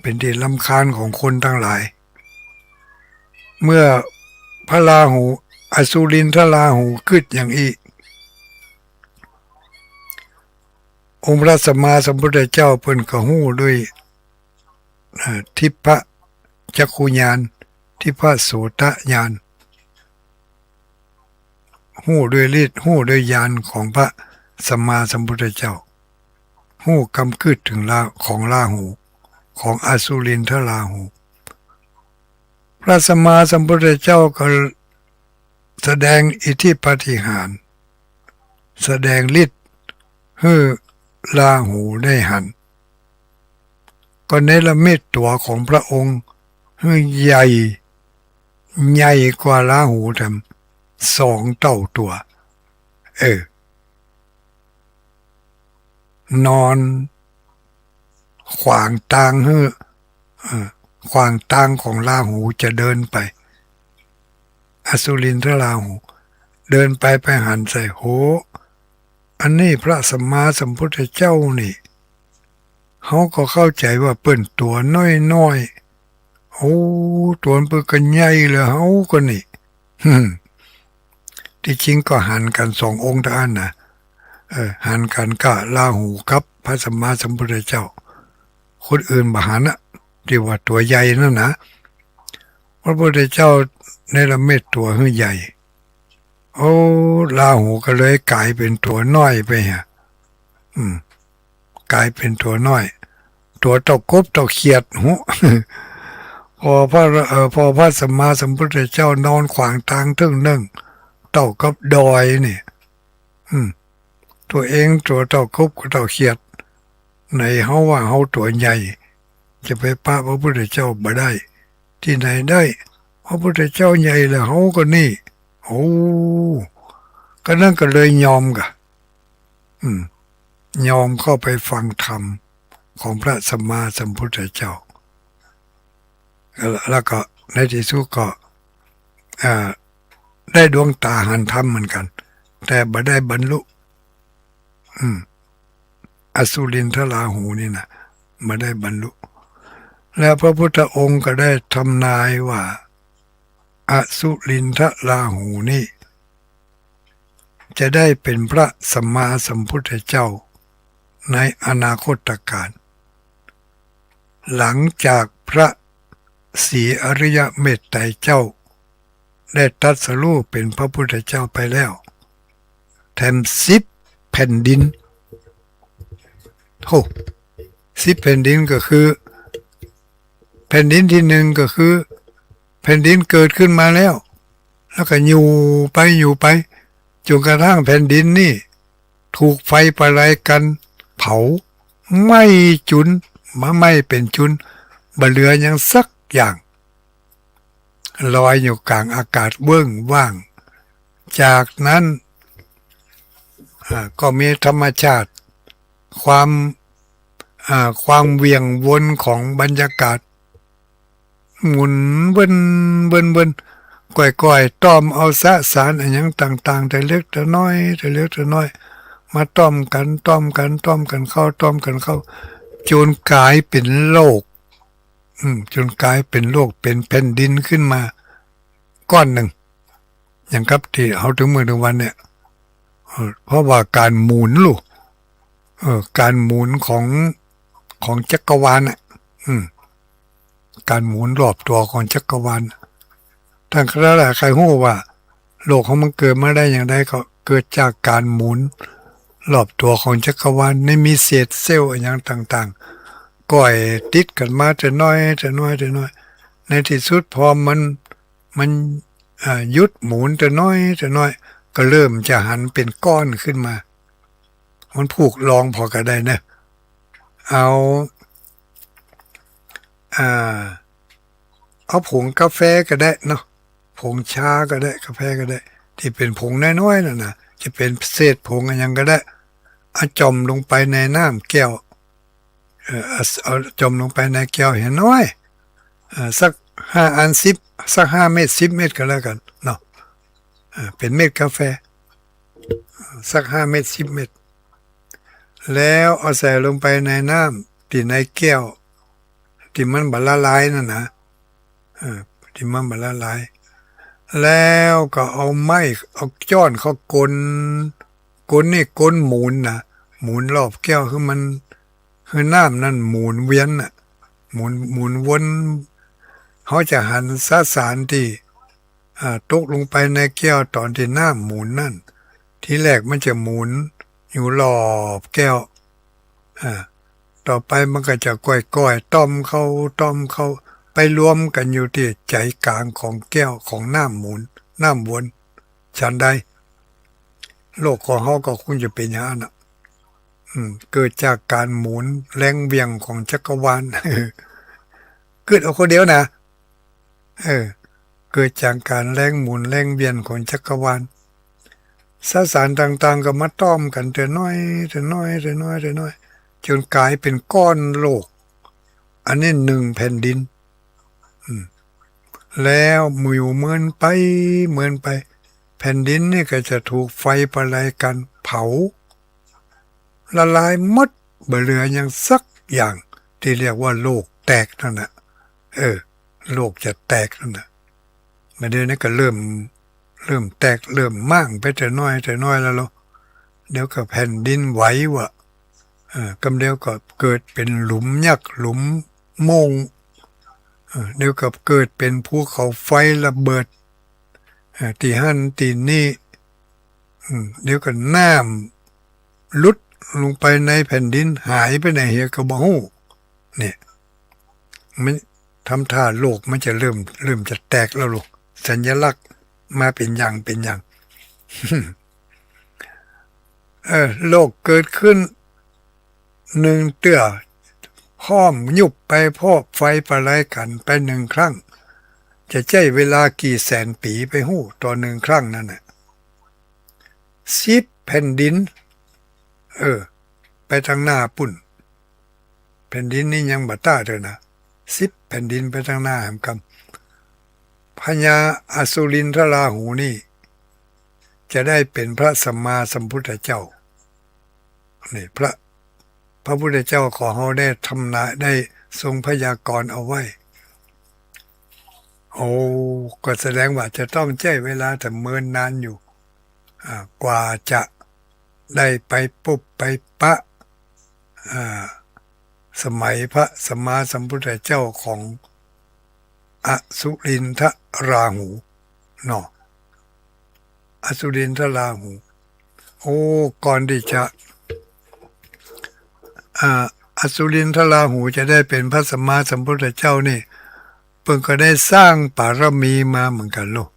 เป็นที่รำคาญของคนทั้งหลายเมื่อพระราหูอสุรินทราหูขึ้นอย่างอีองค์พระสัมมาสัมพุทธเจ้าเพิ่นก็ฮู้ด้วยทิพะจักขุญาณทิพะโสตญาณ หู้ด้วยฤทธิ์หู้ด้วยญาณของพระสัมมาสัมพุทธเจ้าหู้กำคืดถึงลาของลาหูของอสุรินทราหูพระสัมมาสัมพุทธเจ้าก็แสดงอิทธิปาฏิหาริย์แสดงฤทธิ์ให้ลาหูได้หันก็เนรมิตตัวของพระองค์ให้ใหญ่กว่าลาหูทำ2 เท่าตัว นอนขวางทางให้ขวางทางของลาหูจะเดินไปอสุรินทราหูเดินไปหันใส่โหอันนี้พระสัมมาสัมพุทธเจ้านี่เขาก็เข้าใจว่าเปิ้นตัวน้อยโอ้ตัวเปิ้นก็ใหญ่เลยเขาก็นี่ที่จริงก็หันกัน2 องค์ท่านนะหันกันก็ลาหูกับพระสัมมาสัมพุทธเจ้าคนอื่นบ่หันนะที่ว่าตัวใหญ่นั่นนะพระพุทธเจ้าเนรมิตตัวให้ใหญ่โอ้ลาหูก็เลยกลายเป็นตัวน้อยไปฮะกลายเป็นตัวน้อยตัวเต่ากบเต่าเขียดหู พอพระสัมมาสัมพุทธเจ้านอนขวางทางทึ่งนึ่งเต่ากับดอยนี่ตัวเองตัวเต่ากบกับเต่าเขียดในเฮาว่าเฮาตัวใหญ่จะไปปะพระพุทธเจ้าบ่ได้ที่ไหนได้พระพุทธเจ้าใหญ่แล้วเฮาก็นี่โอ้ก็นั่นก็เลยยอมกะยอมเข้าไปฟังธรรมของพระสัมมาสัมพุทธเจ้าแล้วก็ในที่สุดก็ได้ดวงตาหันธรรมเหมือนกันแต่บ่ได้บรรลุอสุรินทราหูนี่นะมาได้บรรลุแล้วพระพุทธองค์ก็ได้ทำนายว่าอสุรินทราหูนี่จะได้เป็นพระสัมมาสัมพุทธเจ้าในอนาคตการหลังจากพระศรีอริยเมตไตรเจ้าได้ตรัสรู้เป็นพระพุทธเจ้าไปแล้วแถม10 แผ่นดิน10 แผ่นดินก็คือแผ่นดินที่1ก็คือแผ่นดินเกิดขึ้นมาแล้วก็อยู่ไปจนกระทั่งแผ่นดินนี่ถูกไฟประไลกันเผาไม่จุนไม่เป็นจุนบ่เหลือยังสักอย่างลอยอยู่กลางอากาศเบื้องว่างจากนั้นก็มีธรรมชาติความเวียงวนของบรรยากาศหมุนเบิ้นก่อยต้อมเอาสสารอะไรอย่างต่างๆแต่เล็กแต่น้อยมาต้อมกันเข้าจนกลายเป็นโลกจนกลายเป็นโลกเป็นแผ่นดินขึ้นมาก้อนหนึ่งอย่างครับที่เอาถึงมือถึงวันเนี่ยเพราะว่าการหมุนลูกการหมุนของจักรวาลน่ะการหมุนรอบตัวของจักรวาลทางคณะหลายใครรู้ว่าโลกของมันเกิดมาได้อย่างไรก็เกิดจากการหมุนรอบตัวของจักรวาลไม่มีเศษเซลล์อย่างต่างๆก่อยติดกันมาแต่น้อยในที่สุดพอมันหยุดหมุนแต่น้อยก็เริ่มจะหันเป็นก้อนขึ้นมามันผูกลองพอกันได้นะเอาผงกาแฟก็ได้เนาะผงชาก็ได้กาแฟก็ได้ที่เป็นผงน้อยๆนะจะเป็นเศษผงอะไรยังก็ได้เอาจมลงไปในน้ำแก้วเอาจมลงไปในแก้วเห็นน้อยสักสัก5 เม็ด10 เม็ดก็แล้วกันเนาะเป็นเม็ดกาแฟสัก5 เม็ด10 เม็ดแล้วเอาใส่ลงไปในน้ำที่ในแก้วที่มันบละลายนั่นนะที่มันบละลายแล้วก็เอาไม้เอาจ้อนเขากลนี่กลหมุนนะหมุนรอบแก้วคือน้ำนั่นหมุนเวียนน่ะหมุนวนเขาจะหันสสารที่ ตกลงไปในแก้วตอนที่น้ำหมุนนั่นทีแรกมันจะหมุนอยู่รอบแก้วอ่าต่อไปมันก็จะก้อยๆต้อมเข้าไปรวมกันอยู่ที่ใจกลางของแก้วของน้ำหมุนน้ำวนฉันใดโลกของเขาก็คงจะเป็นอย่างนั้นน่ะเกิดจากการหมุนแรงเวียงของจักรวาล เกิดเอาคนเดียวนะเออเกิดจากการแรงหมุนแรงเวียนของจักรวาลสสารต่างๆก็มาต้อมกันแต่น้อยแต่น้อยแต่น้อยแต่น้อยจนกลายเป็นก้อนโลกอันนี้หนึ่งแผ่นดินแล้วมือเหมือนไปแผ่นดินนี่ก็จะถูกไฟประไลกันเผาละลายหมดบ่เหลืออย่างสักอย่างที่เรียกว่าโลกแตกนั่นน่ะโลกจะแตกนั่นน่ะมาเดี๋ยวนี้ก็เริ่มแตกเริ่มมั่งไปแต่น้อยแล้วเนาะเดี๋ยวก็แผ่นดินไหววะกำเดียวก็เกิดเป็นหลุมยักษ์หลุมโมงเดี๋ยวก็เกิดเป็นภูเขาไฟระเบิดที่หั่นที่นี่เดี๋ยวก็น้ำลุดลงไปในแผ่นดินหายไปในเฮียกระบอกเนี่ยมันทำท่าโลกมันจะเริ่มจะแตกแล้วลูกสัญลักษณ์มาเป็นอย่าง โลกเกิดขึ้นหนึ่งเตื้อห้อมยุบไปพอบไฟประไลกันไปหนึ่งครั้งจะใช้เวลากี่แสนปีไปหู้ต่อหนึ่งครั้งนั่นน่ะ10 แผ่นดินไปทางหน้าปุ่นแผ่นดินนี่ยังบ่ต้าเด้อนะ10 แผ่นดินไปทางหน้าแห่งกำพญาอสุรินทราหูนี่จะได้เป็นพระสัมมาสัมพุทธเจ้านี่พระพุทธเจ้าของเขาได้ทำนายได้ทรงพยากรณ์เอาไว้ก็แสดงว่าจะต้องใช้เวลาแต่เมินนานอยู่กว่าจะได้ไปปุ๊บไปปะสมัยพระสัมมาสัมพุทธเจ้าของอสุรินทราหูเนาะอสุรินทราหูก่อนที่จะอสุรินทราหูจะได้เป็นพระสัมมาสัมพุทธเจ้านี่เพิ่งก็ได้สร้างบารมีมาเหมือนกันลูก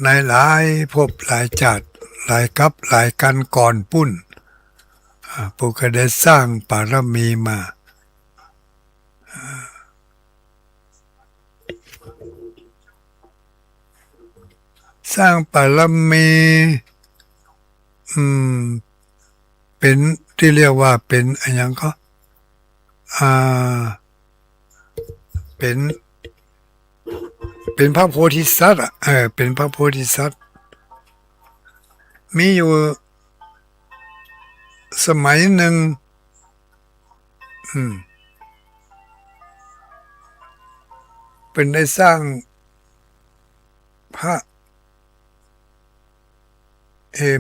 ในหลายภพหลายชาติหลายกับหลายกันก่อนปุ้นพวกก็ได้สร้างบารมีมาสร้างบารมีเป็นที่เรียกว่าเป็นอะไรอย่างก็เป็นพระโพธิสัตว์เป็นพระโพธิสัตว์มีอยู่สมัยหนึ่งเป็นได้สร้างพระ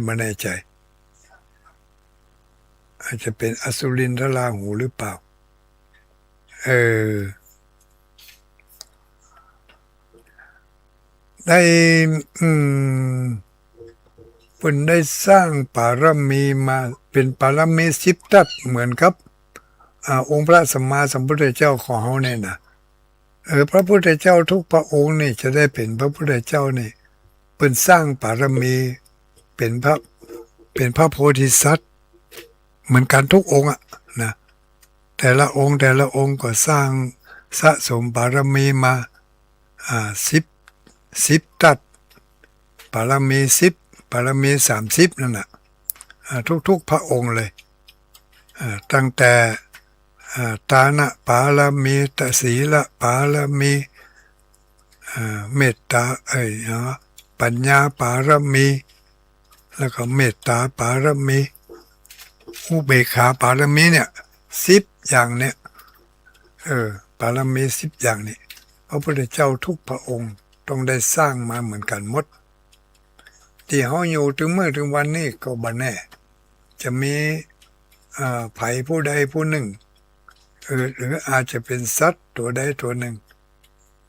ไม่แน่ใจอาจจะเป็นอสุรินทราหูหรือเปล่าได้เป็นได้สร้างบารมีมาเป็นบารมี10 ทัศเหมือนครับองค์พระสัมมาสัมพุทธเจ้าของเขาเนี่ยนะพระพุทธเจ้าทุกพระองค์นี่จะได้เป็นพระพุทธเจ้านี่เป็นสร้างบารมีเป็นพระโพธิสัตว์เหมือนกันทุกองค์นะแต่ละองค์ก็สร้างสะสมบารมีมา10 ทัศบารมี10บารมี30นั่นน่ะทุกพระองค์เลยตั้งแต่ตานะบารมีตศีลบารมีเมตตาปัญญาบารมีแล้วก็เมตตาบารมีอุเบกขาบารมีเนี่ย10 อย่างเนี่ยบารมี10 อย่างนี้พระพุทธเจ้าทุกพระองค์ต้องได้สร้างมาเหมือนกันหมดที่เขาอยู่ถึงเมื่อถึงวันนี้ก็บ่แน่จะมีไผผู้ใดผู้หนึ่งหรืออาจจะเป็นสัตว์ตัวใดตัวหนึ่ง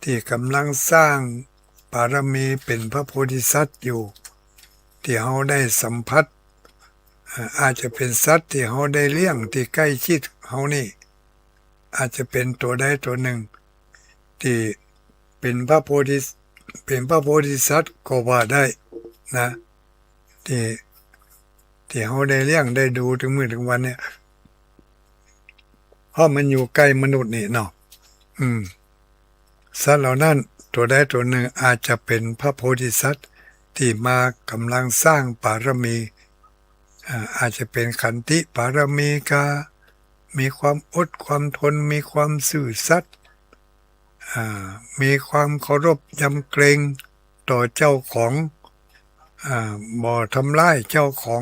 ที่กำลังสร้างบ ารมีเป็นพระโพธิสัตว์อยู่ที่เฮาได้สัมผัสอาจจะเป็นสัตว์ที่เฮาได้เลี้ยงที่ใกล้ชิดเฮานี่อาจจะเป็นตัวใดตัวหนึ่งที่เป็นพระโพธิสัตว์ก็ว่าได้นะที่เฮาได้เลี้ยงได้ดูถึงมื้อถึงวันเนี่ยเพราะมันอยู่ใกล้มนุษย์นี่เนาะสัตว์เหล่านั้นตัวใดตัวหนึ่งอาจจะเป็นพระโพธิสัตว์ที่มากำลังสร้างบารมีอาจจะเป็นขันติบารมีมีความอดความทนมีความซื่อสัตย์มีความเคารพยำเกรงต่อเจ้าของบ่ทำร้ายเจ้าของ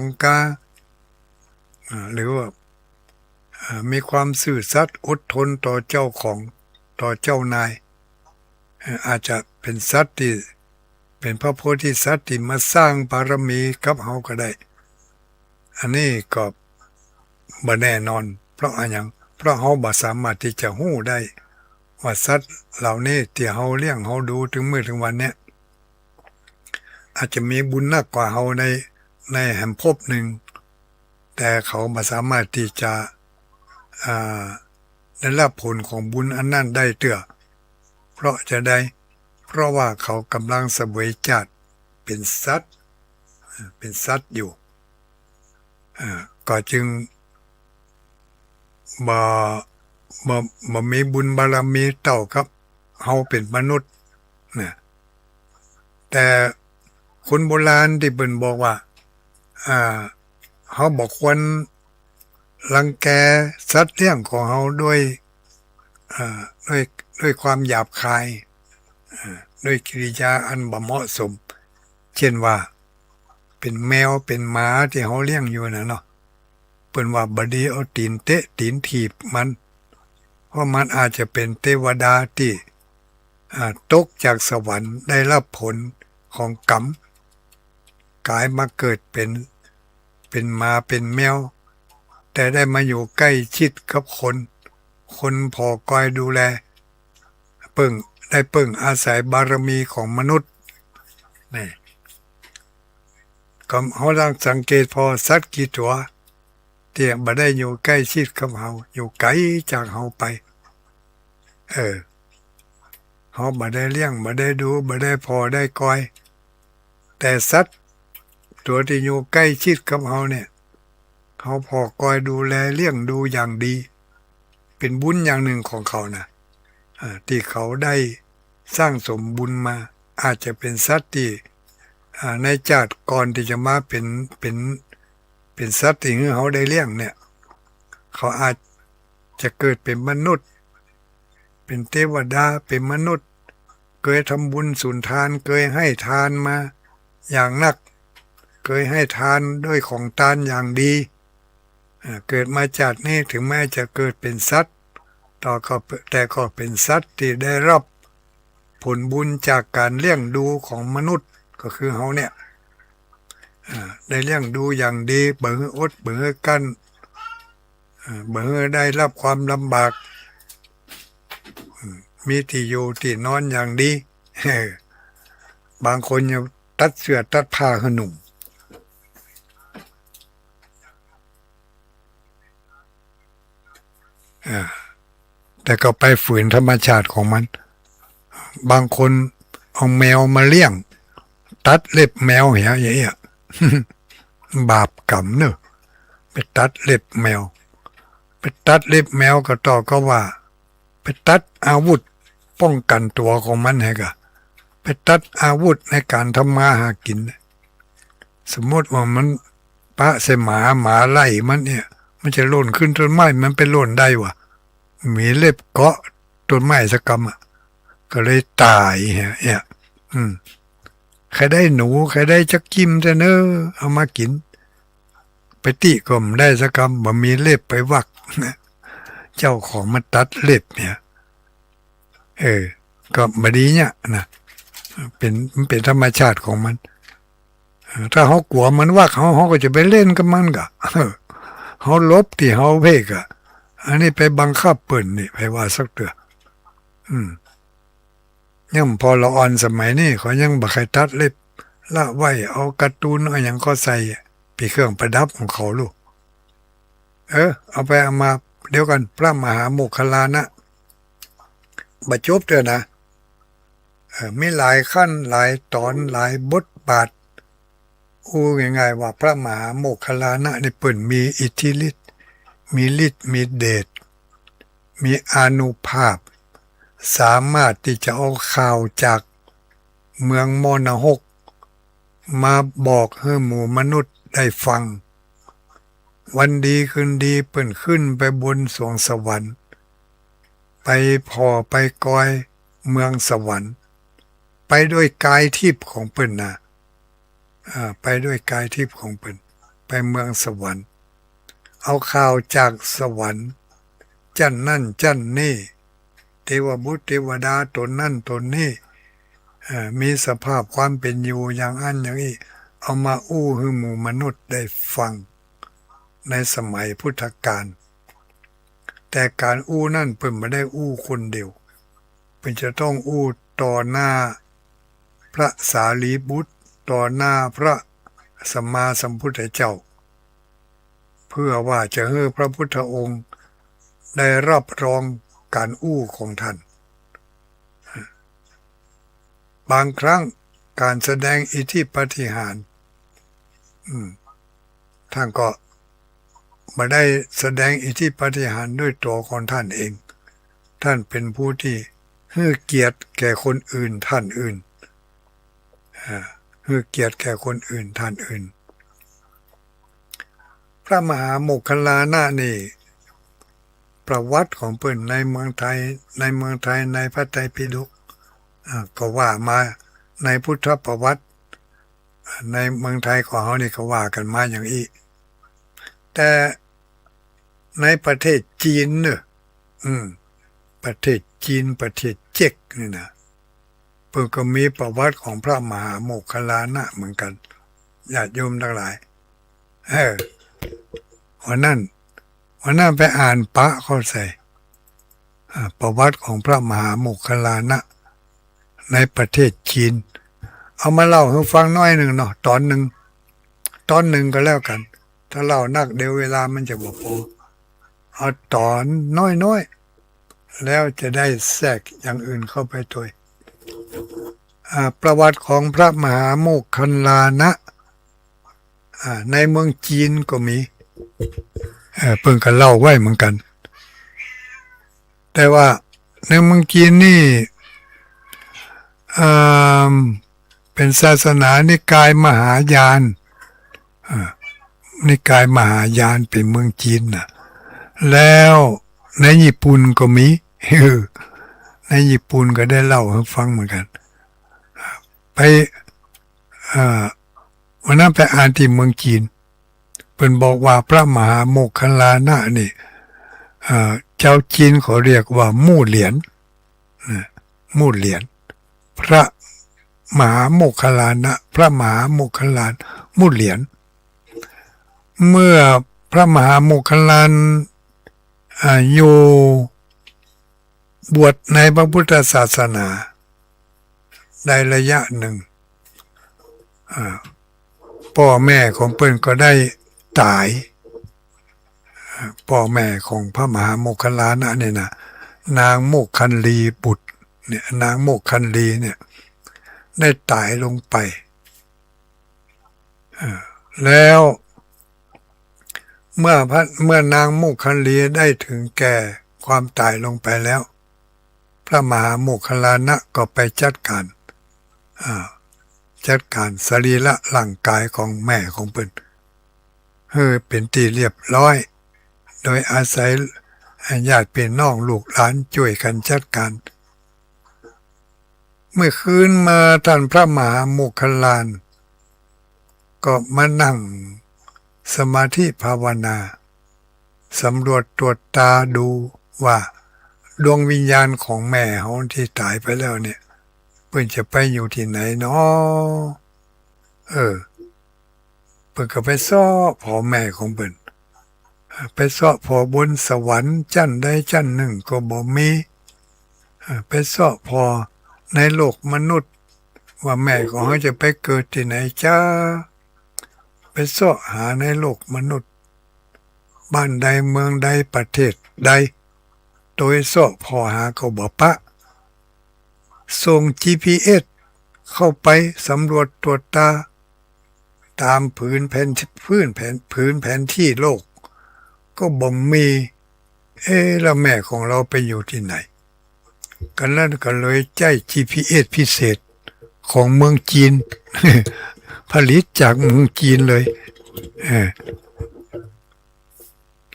หรือว่ามีความซื่อสัตย์อดทนต่อเจ้าของต่อเจ้านายอาจจะเป็นสัตว์ที่เป็นพระโพธิสัตว์ที่มาสร้างบารมีกับเฮาก็ได้อันนี้ก็บ่แน่นอนเพราะอะไรอย่างเพราะเฮาบ่สามารถที่จะฮู้ได้ว่าสัตว์เหล่านี้ที่เฮาเลี้ยงเฮาดูถึงมื้อถึงวันเนี้ยอาจจะมีบุญมากกว่าเฮาในแห่งภพหนึ่งแต่เขาบ่สามารถที่จะได้รับผลของบุญอันนั้นได้เตื้อเพราะว่าเขากำลังเสวยชาติเป็นสัตว์อยู่ก็จึงบ่มีบุญบารมีเท่ากับเฮาเป็นมนุษย์นะแต่คนโบราณที่เพิ่นบอกว่าเฮาบ่ควรรังแกสัตว์เลี้ยงของเฮาด้วยความหยาบคายด้วยกิริยาอันบ่เหมาะสมเช่นว่าเป็นแมวเป็นหมาที่เฮาเลี้ยงอยู่น่ะเนาะเพิ่นว่าบดีเอาตีนเตะตีนถีบมันเพราะมันอาจจะเป็นเทวดาที่ตกจากสวรรค์ได้รับผลของกรรมกลายมาเกิดเป็นหมาเป็นแมวแต่ได้มาอยู่ใกล้ชิดกับคนพอคอยดูแลเพิ่งอาศัยบารมีของมนุษย์นี่ก็เฮาต้องสังเกตพอสัตว์กี่ตัวที่บ่ได้อยู่ใกล้ชิดกับเฮาอยู่ไกลจากเฮาไปเฮาบ่ได้เลี้ยงบ่ได้ดูบ่ได้พอได้คอยแต่สัตว์ตัวที่อยู่ใกล้ชิดกับเฮาเนี่ยเขาพอคอยดูแลเลี้ยงดูอย่างดีเป็นบุญอย่างหนึ่งของเขานะที่เขาได้สร้างสมบุญมาอาจจะเป็นสัตว์ที่ในชาติก่อนที่จะมาเป็นสัตว์ที่เขาได้เลี้ยงเนี่ยเขาอาจจะเกิดเป็นมนุษย์เป็นเทวดาเป็นมนุษย์เคยทำบุญสุนทานเคยให้ทานมาอย่างนักเคยให้ทานด้วยของทานอย่างดีเกิดมาจากนี้ถึงแม้จะเกิดเป็นสัตว์แต่ก็เป็นสัตว์ที่ได้รับผลบุญจากการเลี้ยงดูของมนุษย์ก็คือเฮาเนี่ยได้เลี้ยงดูอย่างดีบ่ให้อดบ่ให้กั้นบ่ให้ได้รับความลำบากมีที่อยู่ที่นอนอย่างดีบางคนยังตัดเสื้อตัดผ้าให้หนุ่มแต่ก็ไปฝืนธรรมชาติของมันบางคนเอาแมวมาเลี้ยงตัดเล็บแมวอย่างเงี้ยบาปกรรมเนอะไปตัดเล็บแมวก็ต่อก็ว่าไปตัดอาวุธป้องกันตัวของมันให้กะไปตัดอาวุธในการทำมาหากินสมมติว่ามันปะใส่หมาไล่มันเนี่ยมันจะหล่นขึ้นต้นไม้มันเป็นหล่นได้วะมีเล็บเกาะต้นไม้สักกำก็เลยตายเนี่ยใครได้หนูใครได้จักจิ้มแต่เนอเอามากินไปติก็มได้สักกำบ่มีเล็บไปวักนะเจ้าของมันตัดเล็บเนี่ยก็บดีเนี่ยนะเป็นธรรมชาติของมันถ้าเขากลัวมันวักเขาก็จะไปเล่นกับมันกะเขาลบที่เขาเพ่กะอันนี้ไปบังคับเปิ่นนี่ไปว่าสักเตือ ย่ำพอละอ่อนสมัยนี้เขายังบักใครตัดเล็บละไว้เอาการ์ตูนเอาอย่างก็ใส่เป็นเครื่องประดับของเขาลูกเอาไปเอามาเดี๋ยวกันพระมหาโมคคัลลานะบัจบเถอะนะมีหลายขั้นหลายตอนหลายบทบาทง่ายๆว่าพระมหาโมคคัลลานะนี่เปิ่นมีอิทธิฤทธิ์มีฤทธิ์มีเดชมีอานุภาพสามารถที่จะเอาข่าวจากเมืองมอนะฮกมาบอกให้หมู่มนุษย์ได้ฟังวันดีคืนดีเปิ่นขึ้นไปบนสวงสวรรค์ไปพอไปกอยเมืองสวรรค์ไปด้วยกายทิพย์ของเปิ่นนะไปด้วยกายทิพย์ของเปิ่นไปเมืองสวรรค์เอาข่าวจากสวรรค์จันนั่นจันนี่เทวบุตรเทวดาตนนั่นตนนี่มีสภาพความเป็นอยู่อย่างอันอย่างนี้เอามาให้หมู่มนุษย์ได้ฟังในสมัยพุทธกาลแต่การนั่นเพิ่นไม่ได้คนเดียวเพิ่นจะต้องต่อหน้าพระสารีบุตรต่อหน้าพระสัมมาสัมพุทธเจ้าเพื่อว่าจะให้พระพุทธองค์ได้รับรองการของท่านบางครั้งการแสดงอิทธิปาฏิหาริย์ท่านก็ไม่ได้แสดงอิทธิปาฏิหาริย์ด้วยตัวของท่านเองท่านเป็นผู้ที่ให้เกียรติแก่คนอื่นท่านอื่นให้เกียรติแก่คนอื่นท่านอื่นพระมหาโมคคัลลานะนี่ประวัติของเพิ่นในเมืองไทยในพระไตรปิฎกก็ว่ามาในพุทธประวัติในเมืองไทยของเขานี่ก็ว่ากันมาอย่างนี้แต่ในประเทศจีนเนี่ยประเทศจีนประเทศเจ๊กนี่นะเพิ่นก็มีประวัติของพระมหาโมคคัลลานะเหมือนกันญาติโยมทั้งหลายวันนั้นไปอ่านปะเขาใส่ประวัติของพระมหาโมคคัลลานะในประเทศจีนเอามาเล่าให้ฟังน้อยหนึ่งเนาะตอนหนึ่งก็แล้วกันถ้าเล่านักเดี๋ยวเวลามันจะบอกเอาตอนน้อยแล้วจะได้แทรกอย่างอื่นเข้าไปด้วยประวัติของพระมหาโมคคัลลานะในเมืองจีนก็มีเพิ่งกันเล่าไว้เหมือนกันแต่ว่าในเมืองจีนนี่เป็นศาสนานิกายมหายานนิกายมหายานเป็นเมืองจีนนะแล้วในญี่ปุ่นก็มีในญี่ปุ่นก็ได้เล่าให้ฟังเหมือนกันไปวันนั้นไปอ่านที่เมืองจีนเพิ่นบอกว่าพระมหาโมคคัลลานะนี่เจ้าจีนเขาเรียกว่ามู่เหรียญพระมหาโมคคัลลานะพระมหาโมคคัลลานมู่เหรียญเมื่อพระมหาโมคคัลลานอยู่บวชในพระพุทธศาสนาได้ระยะหนึ่งพ่อแม่ของเพิ่นก็ได้ตายพ่อแม่ของพระมหาโมคคัลลานะเนี่ยนะนางโมคคัลลีบุตรเนี่ยนางโมคคัลลีเนี่ยได้ตายลงไปแล้วเมื่อนางโมคคัลลีได้ถึงแก่ความตายลงไปแล้วพระมหาโมคคัลลานะก็ไปจัดการสรีระร่างกายของแม่ของเพิ่นให้เป็นที่เรียบร้อยโดยอาศัยญาติพี่น้องลูกหลานช่วยกันจัดการเมื่อคืนมาท่านพระมหาโมคคัลลานก็มานั่งสมาธิภาวนาสำรวจตรวจตาดูว่าดวงวิญญาณของแม่เขาที่ตายไปแล้วเนี่ยเพิ่นจะไปอยู่ที่ไหนเนาะเพิ่นก็ไปซ้อพ่อแม่ของเพิ่นไปซ้อพ่อบนสวรรค์จันใดจันหนึ่งก็บ่มีไปซ้อพ่อ ในโลกมนุษย์ว่าแม่ของเขาจะไปเกิดที่ไหนจ้าไปเสาะหาในโลกมนุษย์บ้านใดเมืองใดประเทศใดโดยเสาะพอหาเขาบ่ปะส่ง GPS เข้าไปสำรวจตรวจตาตามผืนแผนที่โลกก็บ่มีแล้วแม่ของเราไปอยู่ที่ไหนกันแล้วก็เลยใจ GPS พิเศษของเมืองจีน ผลิตจากเมืองจีนเลย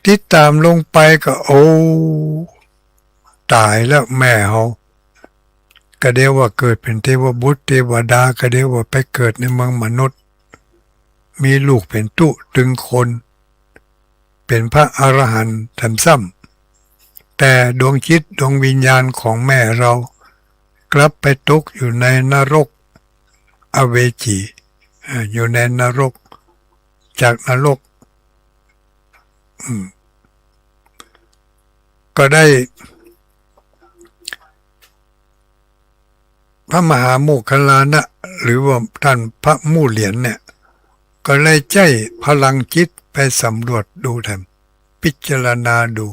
ติดตามลงไปก็โอ้ตายแล้วแม่เขาก็เดียวว่าเกิดเป็นเทวบุตรเทวดาก็เดียวว่าไปเกิดในเมืองมนุษย์มีลูกเป็นตุตึงคนเป็นพระอรหันต์ทำซ้ำแต่ดวงจิตดวงวิญญาณของแม่เรากลับไปตกอยู่ในนรกอเวจีอยู่ในนรกจากนรกก็ได้พระมหาโมคคัลลานะหรือว่าท่านพระมู่เหรียญเนี่ยก็เลยใจพลังจิตไปสำรวจดูทำพิจารณาดู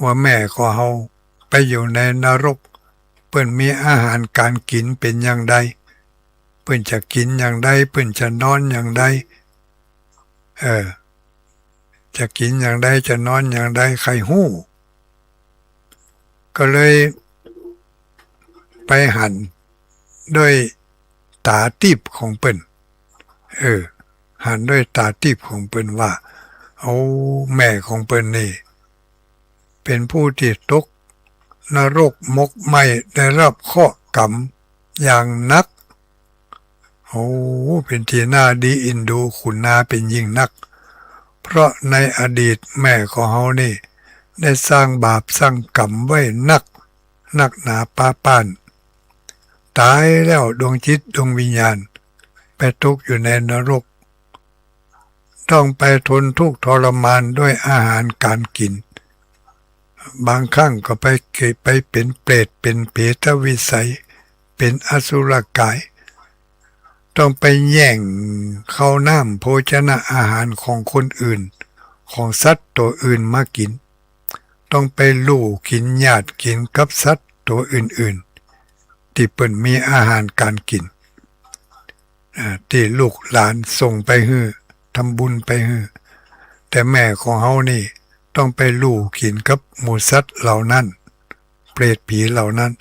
ว่าแม่ของเขาไปอยู่ในนรกเปิ้นมีอาหารการกินเป็นอย่างใดเปิ้นจะกินอย่างใดเปิ้นจะนอนอย่างใดจะกินอย่างใดจะนอนอย่างใดใครหู้ก็เลยไปหันด้วยตาทิพย์ของเปิ้นหันด้วยตาทิพย์ของเปิ้นว่าเอาแม่ของเปิ้นนี่เป็นผู้ที่ตกนรกมกไหม้ได้รับข้อกรรมอย่างนักโอ้เป็นที่น่าดีอินดูคุณนาเป็นยิ่งนักเพราะในอดีตแม่ของเขานี่ได้สร้างบาปสร้างกรรมไว้นักหนาป้าป้านตายแล้วดวงจิตดวงวิญญาณไปตกอยู่ในนรกต้องไปทนทุกข์ทรมานด้วยอาหารการกินบางครั้งก็ไปเป็นเปรตเป็นเปรตวิสัยเป็นอสุรกายต้องไปแย่งเข้าน้ำโภชนะอาหารของคนอื่นของสัตว์ตัวอื่นมากินต้องไปลู่กินญาติกินกับสัตว์ตัวอื่นๆที่เปิ่นมีอาหารการกินที่ลูกหลานส่งไปฮื้อทำบุญไปฮื้อแต่แม่ของเฮานี่ต้องไปลู่กินกับหมูสัตว์เหล่านั้นเปรตผีเหล่านั้น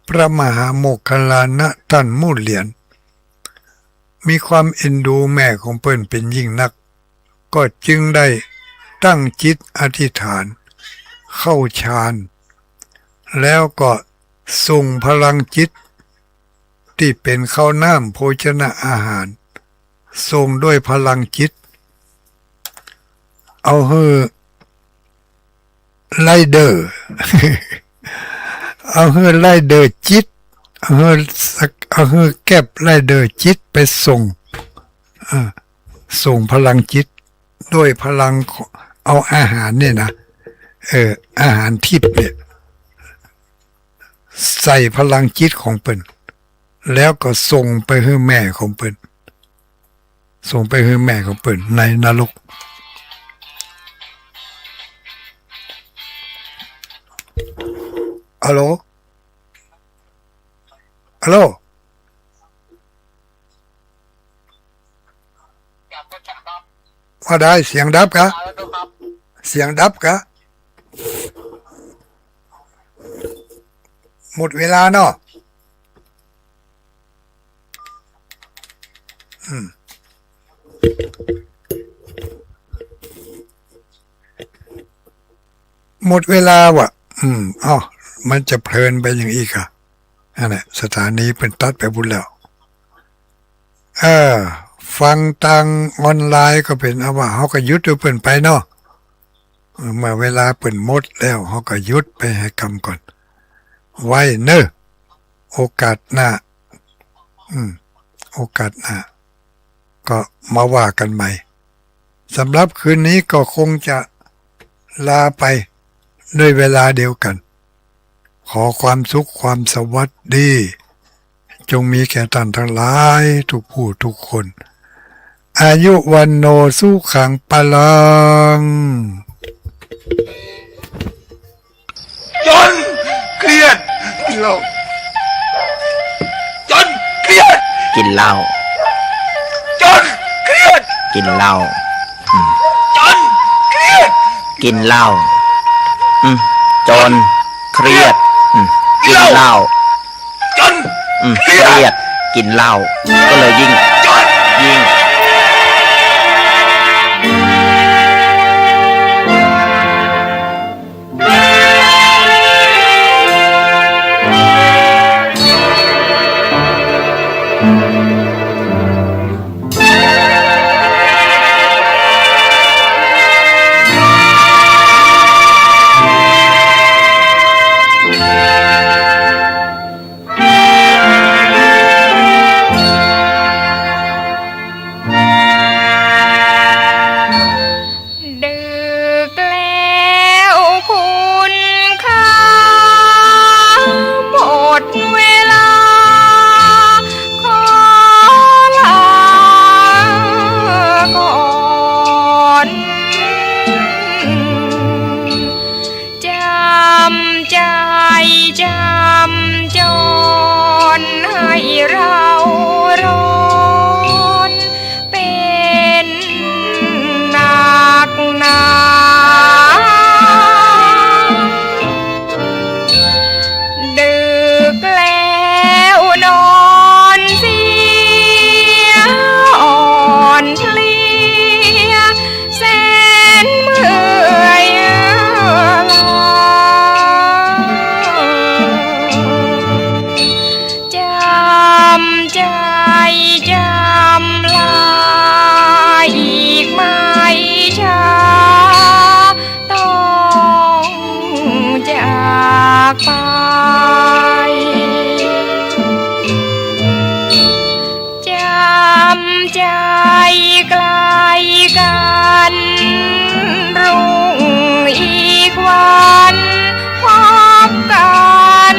พระมหาโมคคัลลานะท่านมู่เหรียญมีความเอ็นดูแม่ของเปิ้นเป็นยิ่งนักก็จึงได้ตั้งจิตอธิษฐานเข้าฌานแล้วก็ส่งพลังจิตที่เป็นข้าวน้ำโภชนะอาหารส่งด้วยพลังจิตเอาเฮอไลเดอร์ เอาเฮอไลเดอร์จิตเอาเฮอแก็บไลเดอร์จิตไปส่งพลังจิตด้วยพลังเอาอาหารเนี่ยนะอาหารทิพย์เนี่ยใส่พลังจิตของเปิ้นแล้วก็ส่งไปให้แม่ของเปิ้นส่งไปให้แม่ของเปิ้นในนรกฮัลโหลว่าได้เสียงดับกะหมดเวลาเนาะหมดเวลาว่ะมันจะเพลินไปอย่างอีกอะนั่นแหละสถานีเป็นตัดไปบุญแล้วฟังทางออนไลน์ก็เป็นเอาว่าเขาก็ยุดด้วยเปิ่นไปเนาะเมื่อเวลาเปิ่นหมดแล้วเขาก็ยุดไปให้กรรมก่อนไว้เนอะโอกาสหน้าก็มาว่ากันใหม่สำหรับคืนนี้ก็คงจะลาไปด้วยเวลาเดียวกันขอความสุขความสวัสดี จงมีแก่ท่านทั้งหลายทุกผู้ทุกคน อายุวันโนสุขังปลังจนเครียดกินเหล้าจนเครียด กินเหล้า จนเครียด กินเหล้า จนเครียด กินเหล้าจนเครียดกินเหล้า จน เครียดกินเหล้าก็เลยยิ่ง จน ยิ่งดึกแล้วคุณค่าหมดเวลาขอลาก่อนจำใจจำจนให้เราร้อนเป็นหนักหนา ดึกแล้วนอนเสียอ่อนเพลียแสนเมื่อยล้าจำใจจำลาอีกไม่ช้าต้องจากไป จำใจไกลกันรุ่งอีกวันพบกัน